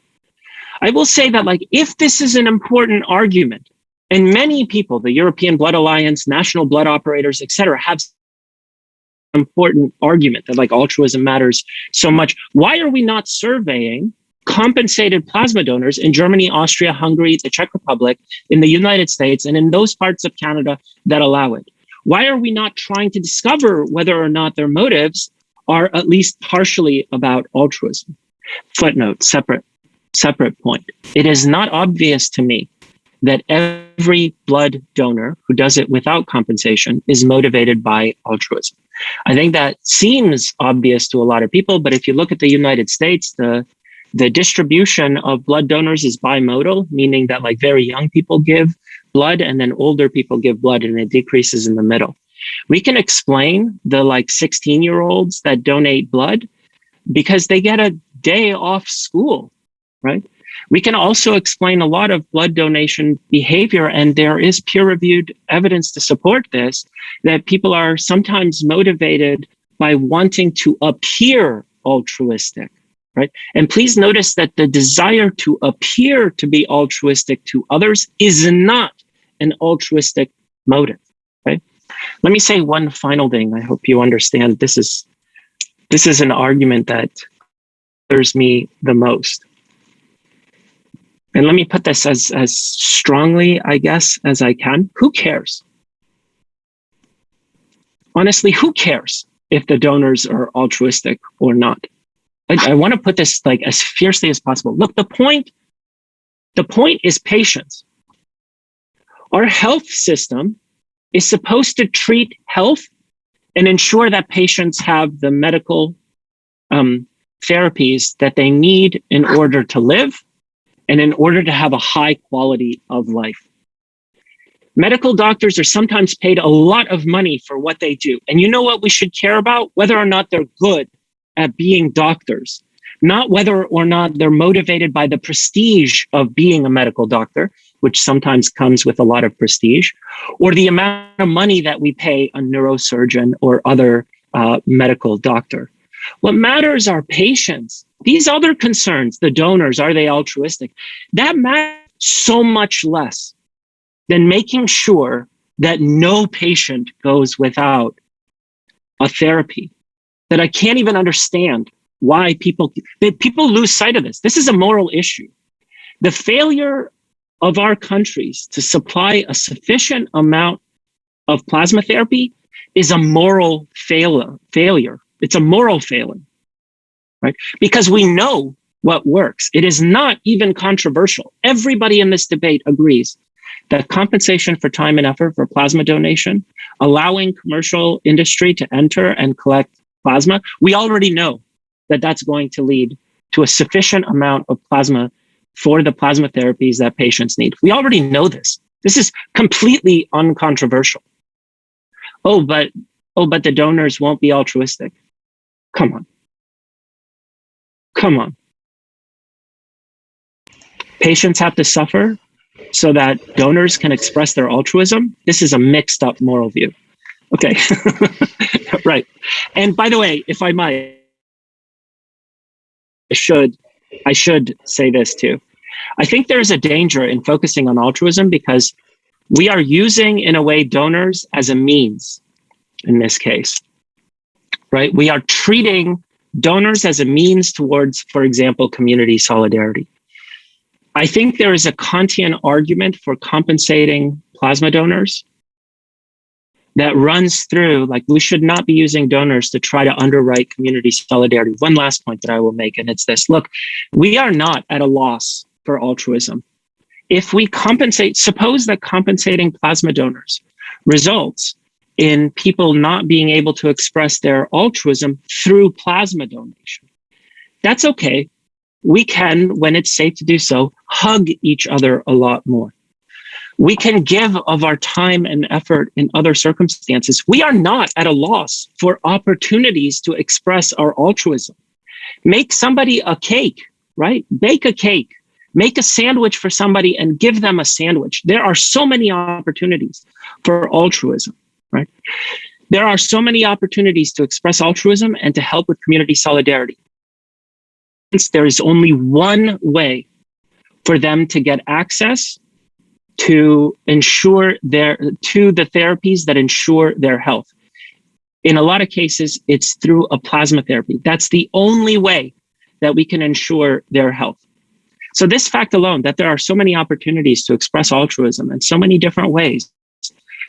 I will say that, like, if this is an important argument, and many people, the European Blood Alliance, national blood operators, etc., have important argument that, like, altruism matters so much, why are we not surveying compensated plasma donors in Germany, Austria, Hungary, the Czech Republic, in the United States, and in those parts of Canada that allow it? Why are we not trying to discover whether or not their motives are at least partially about altruism? Footnote, separate point. It is not obvious to me that every blood donor who does it without compensation is motivated by altruism. I think that seems obvious to a lot of people, but if you look at the United States, the distribution of blood donors is bimodal, meaning that, like, very young people give blood and then older people give blood, and it decreases in the middle. We can explain the, like, 16-year-olds that donate blood because they get a day off school, right? We can also explain a lot of blood donation behavior, and there is peer-reviewed evidence to support this, that people are sometimes motivated by wanting to appear altruistic, right? And please notice that the desire to appear to be altruistic to others is not an altruistic motive, right? Let me say one final thing. I hope you understand this is an argument that bothers me the most. And let me put this as strongly, I guess, as I can. Who cares? Honestly, who cares if the donors are altruistic or not? I want to put this, like, as fiercely as possible. Look, the point is patience. Our health system is supposed to treat health and ensure that patients have the medical therapies that they need in order to live and in order to have a high quality of life. Medical doctors are sometimes paid a lot of money for what they do. And you know what we should care about? Whether or not they're good at being doctors, not whether or not they're motivated by the prestige of being a medical doctor, which sometimes comes with a lot of prestige, or the amount of money that we pay a neurosurgeon or other medical doctor. What matters are patients. These other concerns, the donors, are they altruistic? That matters so much less than making sure that no patient goes without a therapy. That I can't even understand why people lose sight of this. This is a moral issue. The failure of our countries to supply a sufficient amount of plasma therapy is a moral failure. It's a moral failing, right? Because we know what works. It is not even controversial. Everybody in this debate agrees that compensation for time and effort for plasma donation, allowing commercial industry to enter and collect plasma, we already know that that's going to lead to a sufficient amount of plasma for the plasma therapies that patients need. We already know this. This is completely uncontroversial. Oh, but the donors won't be altruistic. Come on. Patients have to suffer so that donors can express their altruism. This is a mixed up moral view. Okay, right. And by the way, if I might, I should say this too. I think there's a danger in focusing on altruism because we are using, in a way, donors as a means in this case, right? We are treating donors as a means towards, for example, community solidarity. I think there is a Kantian argument for compensating plasma donors that runs through, like, we should not be using donors to try to underwrite community solidarity. One last point that I will make, and it's this. Look, we are not at a loss for altruism. If we suppose that compensating plasma donors results in people not being able to express their altruism through plasma donation, that's okay. We can, when it's safe to do so, hug each other a lot more. We can give of our time and effort in other circumstances. We are not at a loss for opportunities to express our altruism. Make somebody a cake, right? Bake a cake. Make a sandwich for somebody and give them a sandwich. There are so many opportunities for altruism, right? There are so many opportunities to express altruism and to help with community solidarity. there is only one way for them to get access to ensure to the therapies that ensure their health. In a lot of cases, it's through a plasma therapy. That's the only way that we can ensure their health. So this fact alone, that there are so many opportunities to express altruism in so many different ways,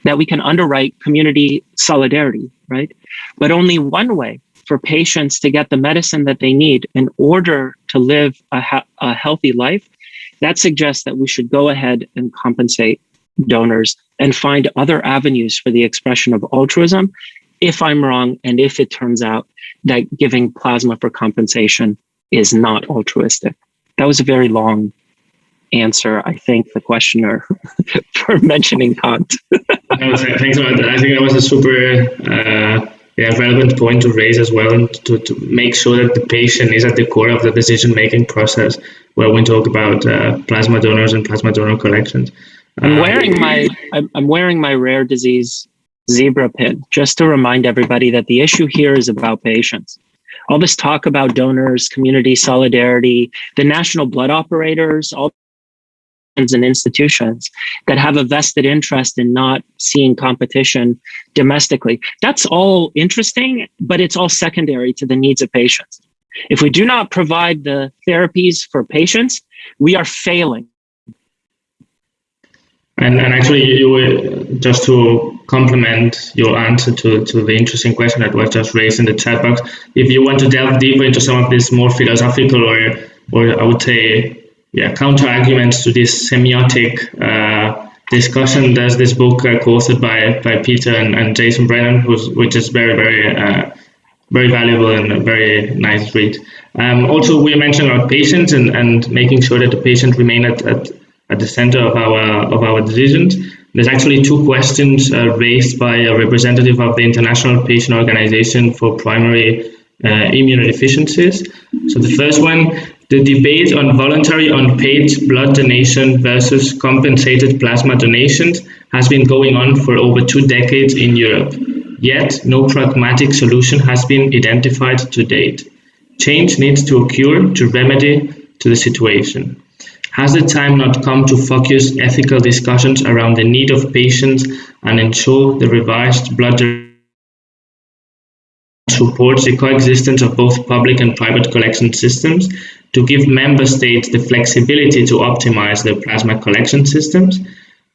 that we can underwrite community solidarity, right? But only one way for patients to get the medicine that they need in order to live a healthy life, that suggests that we should go ahead and compensate donors and find other avenues for the expression of altruism if I'm wrong, and if it turns out that giving plasma for compensation is not altruistic. That was a very long answer. I thank the questioner for mentioning Kant. Thanks a lot. I think that was a super relevant point to raise as well, to make sure that the patient is at the core of the decision-making process when we talk about plasma donors and plasma donor collections. I'm wearing my rare disease zebra pin just to remind everybody that the issue here is about patients. All this talk about donors, community solidarity, the national blood operators, all and institutions that have a vested interest in not seeing competition domestically. That's all interesting, but it's all secondary to the needs of patients. If we do not provide the therapies for patients, we are failing. And actually, you were, just to complement your answer to the interesting question that was just raised in the chat box, if you want to delve deeper into some of these more philosophical or I would say, counter arguments to this semiotic discussion, there's this book co-authored by Peter and Jason Brennan, which is very, very valuable and a very nice read. Also, we mentioned about patients and making sure that the patient remain at the center of our decisions. There's actually two questions raised by a representative of the International Patient Organization for Primary Immunodeficiencies. So the first one, the debate on voluntary unpaid blood donation versus compensated plasma donations has been going on for over 2 decades in Europe. Yet, no pragmatic solution has been identified to date. Change needs to occur to remedy to the situation. Has the time not come to focus ethical discussions around the need of patients and ensure the revised blood supports the coexistence of both public and private collection systems, to give member states the flexibility to optimize their plasma collection systems?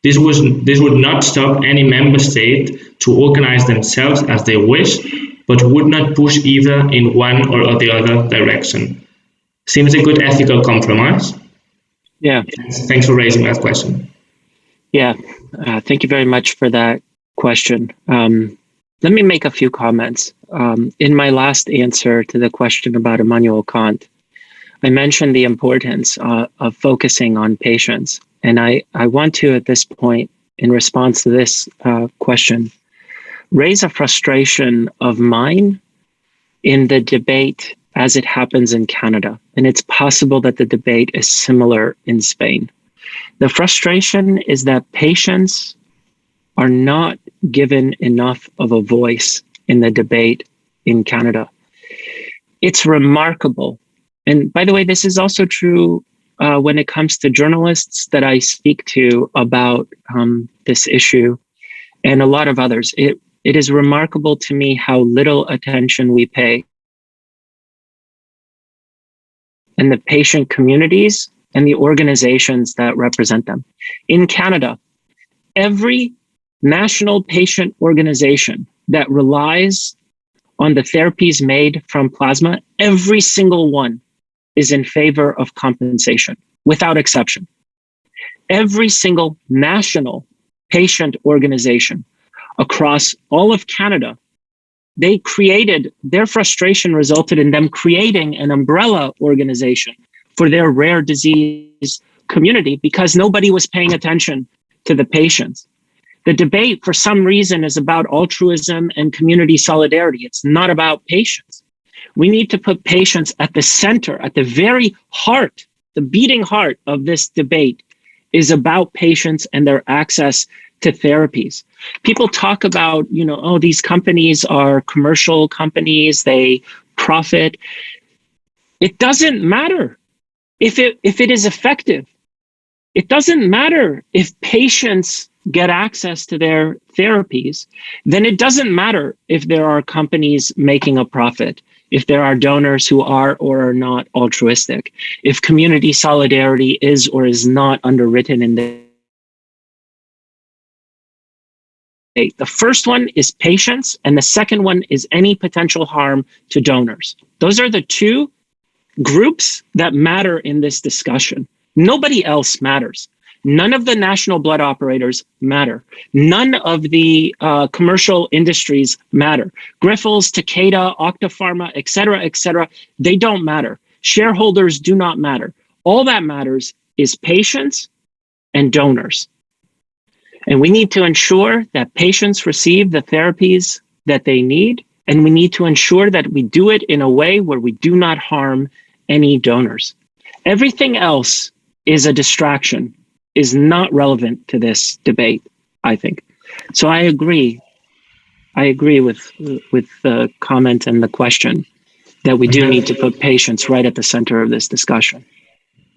This would not stop any member state to organize themselves as they wish, but would not push either in one or the other direction. Seems a good ethical compromise. Yeah. Thanks for raising that question. Yeah. Thank you very much for that question. Let me make a few comments. In my last answer to the question about Immanuel Kant, I mentioned the importance of focusing on patients. And I want to, at this point, in response to this question, raise a frustration of mine in the debate as it happens in Canada. And it's possible that the debate is similar in Spain. The frustration is that patients are not given enough of a voice in the debate in Canada. It's remarkable. And by the way, this is also true when it comes to journalists that I speak to about this issue and a lot of others. It is remarkable to me how little attention we pay and the patient communities and the organizations that represent them. In Canada, every national patient organization that relies on the therapies made from plasma, every single one is in favor of compensation, without exception. Every single national patient organization across all of Canada, their frustration resulted in them creating an umbrella organization for their rare disease community because nobody was paying attention to the patients. The debate, for some reason, is about altruism and community solidarity. It's not about patients. We need to put patients at the center, at the very heart. The beating heart of this debate is about patients and their access to therapies. People talk about, these companies are commercial companies, they profit. It doesn't matter if it is effective. It doesn't matter if patients get access to their therapies. Then it doesn't matter if there are companies making a profit, if there are donors who are or are not altruistic, if community solidarity is or is not underwritten in the first one is patients, and the second one is any potential harm to donors. Those are the two groups that matter in this discussion. Nobody else matters. None of the national blood operators matter. None of the commercial industries matter. Grifols, Takeda, Octapharma, et cetera, they don't matter. Shareholders do not matter. All that matters is patients and donors. And we need to ensure that patients receive the therapies that they need, and we need to ensure that we do it in a way where we do not harm any donors. Everything else is a distraction, is not relevant to this debate, I think. So I agree with the comment and the question that we do need to put patients right at the center of this discussion.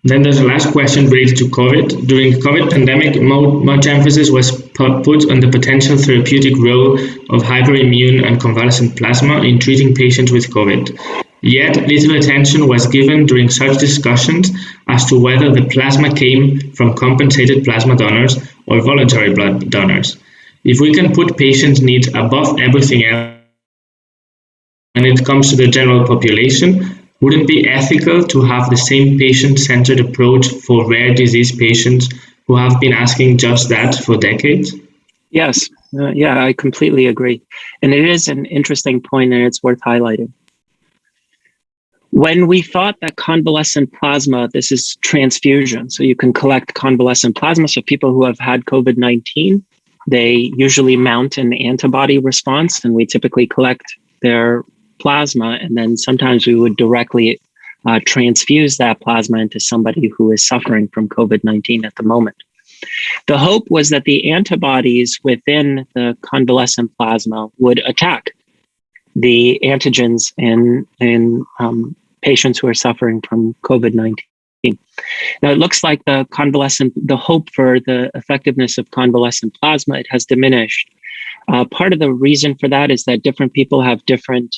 Then there's the last question related to COVID. During the COVID pandemic, much emphasis was put on the potential therapeutic role of hyperimmune and convalescent plasma in treating patients with COVID. Yet, little attention was given during such discussions as to whether the plasma came from compensated plasma donors or voluntary blood donors. If we can put patients' needs above everything else when it comes to the general population, wouldn't it be ethical to have the same patient-centered approach for rare disease patients who have been asking just that for decades? Yes, I completely agree. And it is an interesting point, and it's worth highlighting. When we thought that convalescent plasma, this is transfusion, so you can collect convalescent plasma. So people who have had COVID-19, they usually mount an antibody response, and we typically collect their plasma, and then sometimes we would directly transfuse that plasma into somebody who is suffering from COVID-19 at the moment. The hope was that the antibodies within the convalescent plasma would attack the antigens in patients who are suffering from COVID-19. Now, it looks like the hope for the effectiveness of convalescent plasma, it has diminished. Part of the reason for that is that different people have different,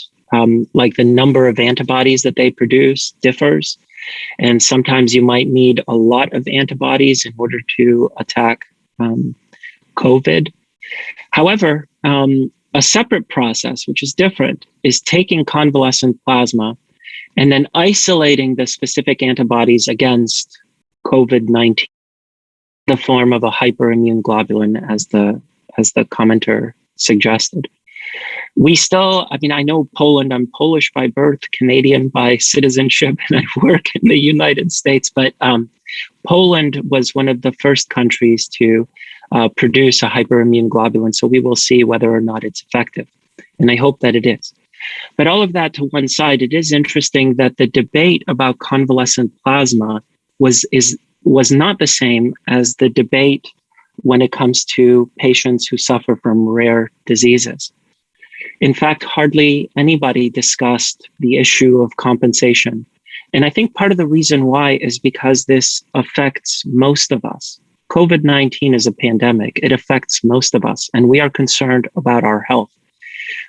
like the number of antibodies that they produce differs. And sometimes you might need a lot of antibodies in order to attack COVID. However, a separate process, which is different, is taking convalescent plasma and then isolating the specific antibodies against COVID-19 in the form of a hyperimmune globulin, as the commenter suggested. We still, I know Poland, I'm Polish by birth, Canadian by citizenship, and I work in the United States, but Poland was one of the first countries to produce a hyperimmune globulin, so we will see whether or not it's effective, and I hope that it is. But all of that to one side, it is interesting that the debate about convalescent plasma was not the same as the debate when it comes to patients who suffer from rare diseases. In fact, hardly anybody discussed the issue of compensation. And I think part of the reason why is because this affects most of us. COVID-19 is a pandemic. It affects most of us, and we are concerned about our health.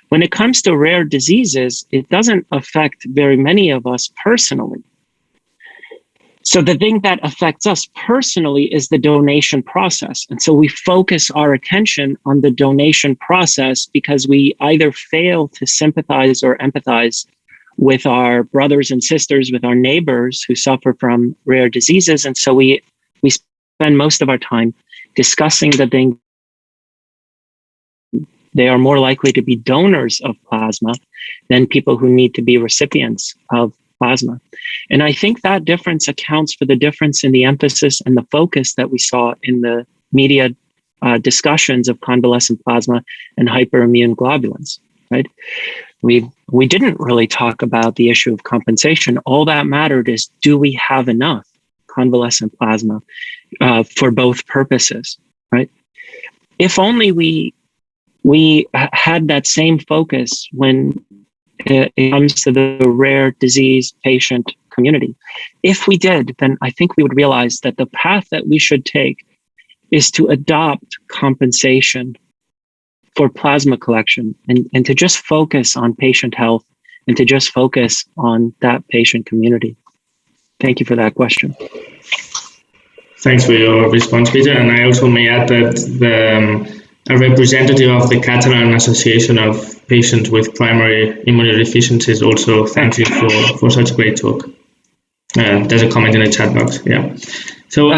When it comes to rare diseases, it doesn't affect very many of us personally. So the thing that affects us personally is the donation process. And so we focus our attention on the donation process because we either fail to sympathize or empathize with our brothers and sisters, with our neighbors who suffer from rare diseases. And so we spend most of our time discussing the thing. They are more likely to be donors of plasma than people who need to be recipients of plasma. And I think that difference accounts for the difference in the emphasis and the focus that we saw in the media discussions of convalescent plasma and hyperimmune globulins, right? We didn't really talk about the issue of compensation. All that mattered is, do we have enough convalescent plasma for both purposes, right? If only we had that same focus when it comes to the rare disease patient community. If we did, then I think we would realize that the path that we should take is to adopt compensation for plasma collection and to just focus on patient health and to just focus on that patient community. Thank you for that question. Thanks for your response, Peter. And I also may add that a representative of the Catalan Association of Patients with Primary Immunodeficiencies also thanks you for such a great talk. There's a comment in the chat box. Yeah. So,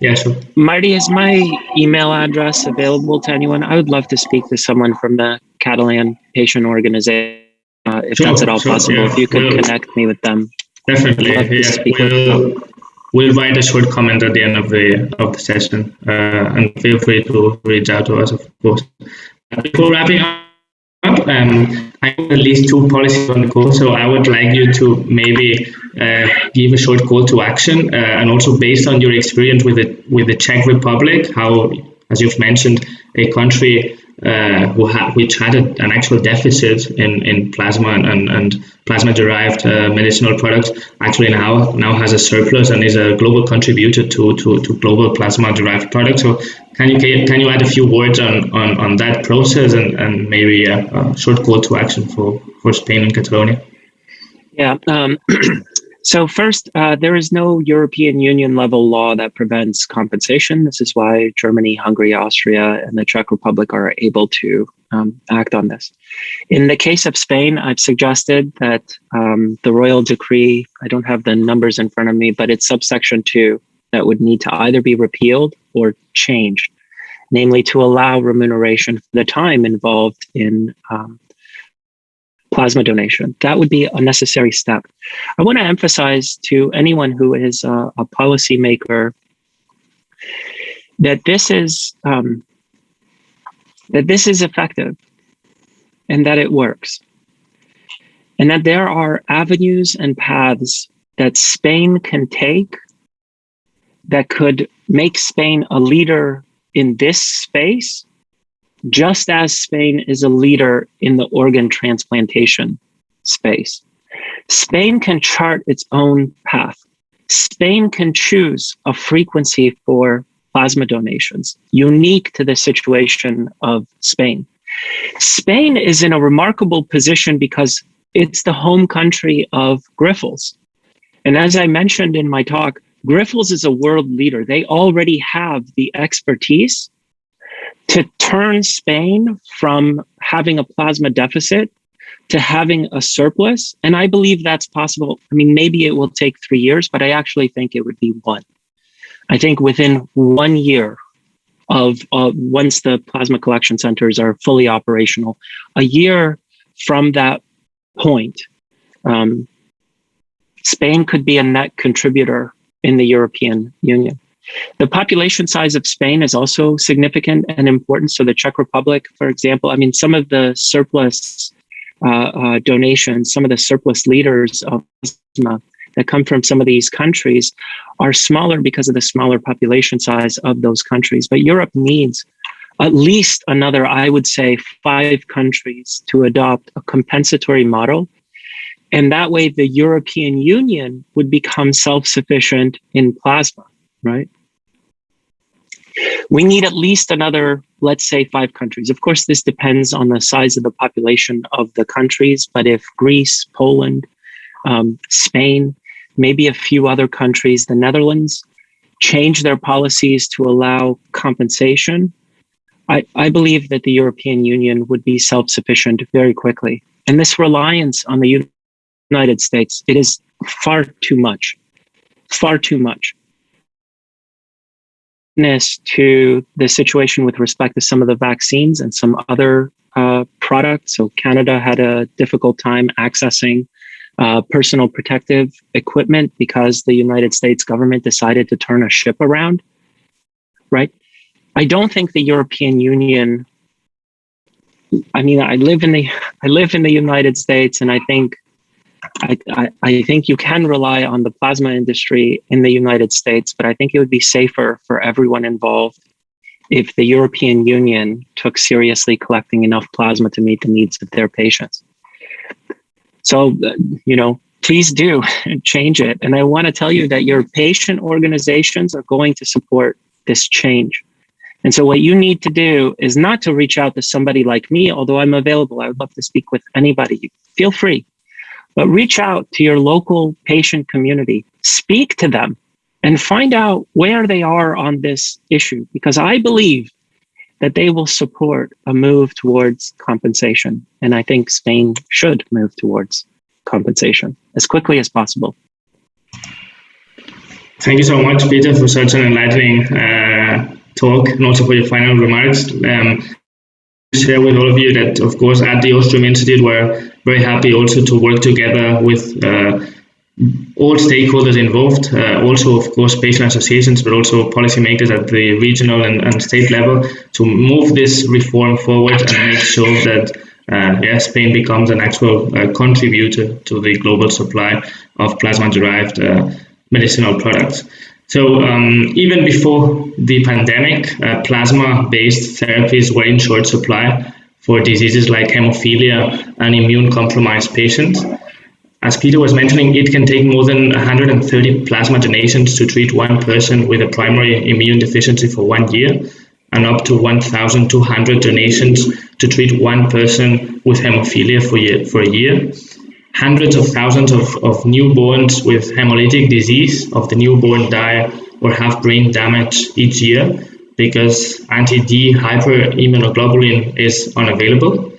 yeah, sure. Marti, is my email address available to anyone? I would love to speak to someone from the Catalan patient organization, if that's at all possible. Yeah. If you could connect me with them. Definitely. We'll write a short comment at the end of the session, and feel free to reach out to us, of course. Before wrapping up, I have at least 2 policies on the call, so I would like you to maybe give a short call to action, and also based on your experience with the Czech Republic, how, as you've mentioned, a country which had an actual deficit in plasma and plasma-derived medicinal products, actually now has a surplus and is a global contributor to global plasma-derived products. So can you add a few words on that process and maybe a short call to action for Spain and Catalonia? Yeah. So first, there is no European Union level law that prevents compensation. This is why Germany, Hungary, Austria, and the Czech Republic are able to act on this. In the case of Spain, I've suggested that the royal decree, I don't have the numbers in front of me, but it's subsection 2 that would need to either be repealed or changed, namely to allow remuneration for the time involved in plasma donation. That would be a necessary step. I want to emphasize to anyone who is a policymaker that this is effective and that it works, and that there are avenues and paths that Spain can take that could make Spain a leader in this space, just as Spain is a leader in the organ transplantation space. Spain can chart its own path. Spain can choose a frequency for plasma donations unique to the situation of Spain. Spain is in a remarkable position because it's the home country of Grifols. And as I mentioned in my talk, Grifols is a world leader. They already have the expertise to turn Spain from having a plasma deficit to having a surplus. And I believe that's possible. I mean, maybe it will take 3 years, but I actually think it would be 1. I think within 1 year of once the plasma collection centers are fully operational, a year from that point, Spain could be a net contributor in the European Union. The population size of Spain is also significant and important. So the Czech Republic, for example, I mean, some of the surplus donations, some of the surplus liters of plasma that come from some of these countries are smaller because of the smaller population size of those countries. But Europe needs at least another, I would say, 5 countries to adopt a compensatory model. And that way the European Union would become self-sufficient in plasma, right? We need at least another, let's say, 5 countries. Of course, this depends on the size of the population of the countries, but if Greece, Poland, Spain, maybe a few other countries, the Netherlands, change their policies to allow compensation, I believe that the European Union would be self-sufficient very quickly. And this reliance on the United States, it is far too much. To the situation with respect to some of the vaccines and some other products. So Canada had a difficult time accessing personal protective equipment because the United States government decided to turn a ship around, right? I don't think the European Union, I mean, I live in the United States, and I think you can rely on the plasma industry in the United States, but I think it would be safer for everyone involved if the European Union took seriously collecting enough plasma to meet the needs of their patients. So, please do change it. And I want to tell you that your patient organizations are going to support this change. And so what you need to do is not to reach out to somebody like me, although I'm available. I would love to speak with anybody. Feel free. But reach out to your local patient community. Speak to them and find out where they are on this issue, because I believe that they will support a move towards compensation. And I think Spain should move towards compensation as quickly as possible. Thank you so much, Peter, for such an enlightening talk, and also for your final remarks. Share with all of you that, of course, at the Ostrom Institute, we're very happy also to work together with all stakeholders involved, also, of course, patient associations, but also policymakers at the regional and state level, to move this reform forward and make sure that Spain becomes an actual contributor to the global supply of plasma-derived medicinal products. So even before the pandemic, plasma-based therapies were in short supply for diseases like hemophilia and immune-compromised patients. As Peter was mentioning, it can take more than 130 plasma donations to treat one person with a primary immune deficiency for 1 year, and up to 1,200 donations to treat one person with hemophilia for a year. Hundreds of thousands of newborns with hemolytic disease of the newborn die or have brain damage each year because anti-D hyperimmunoglobulin is unavailable.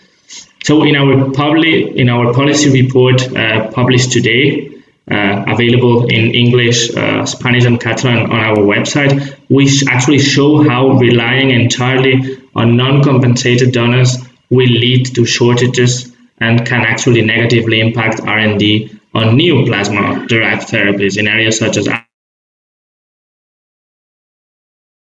So in our policy report published today, available in English, Spanish and Catalan on our website, we actually show how relying entirely on non-compensated donors will lead to shortages and can actually negatively impact R&D on new plasma-derived therapies in areas such as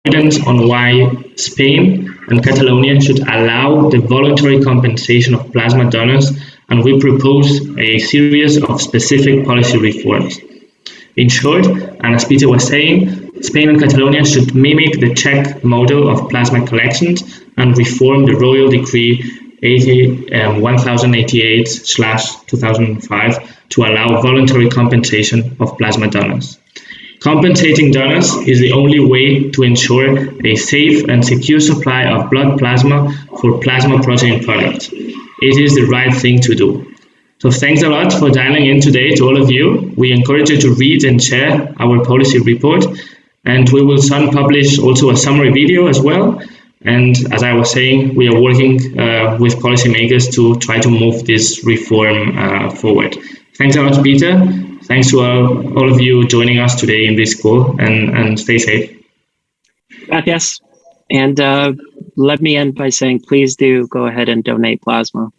evidence on why Spain and Catalonia should allow the voluntary compensation of plasma donors, and we propose a series of specific policy reforms. In short, and as Peter was saying, Spain and Catalonia should mimic the Czech model of plasma collections and reform the Royal Decree 1088/2005 to allow voluntary compensation of plasma donors. Compensating donors is the only way to ensure a safe and secure supply of blood plasma for plasma protein products. It is the right thing to do. So thanks a lot for dialing in today to all of you. We encourage you to read and share our policy report, and we will soon publish also a summary video as well. And as I was saying, we are working with policymakers to try to move this reform forward. Thanks a lot, Peter. Thanks to all of you joining us today in this call, and stay safe. Gracias. And let me end by saying, please do go ahead and donate plasma.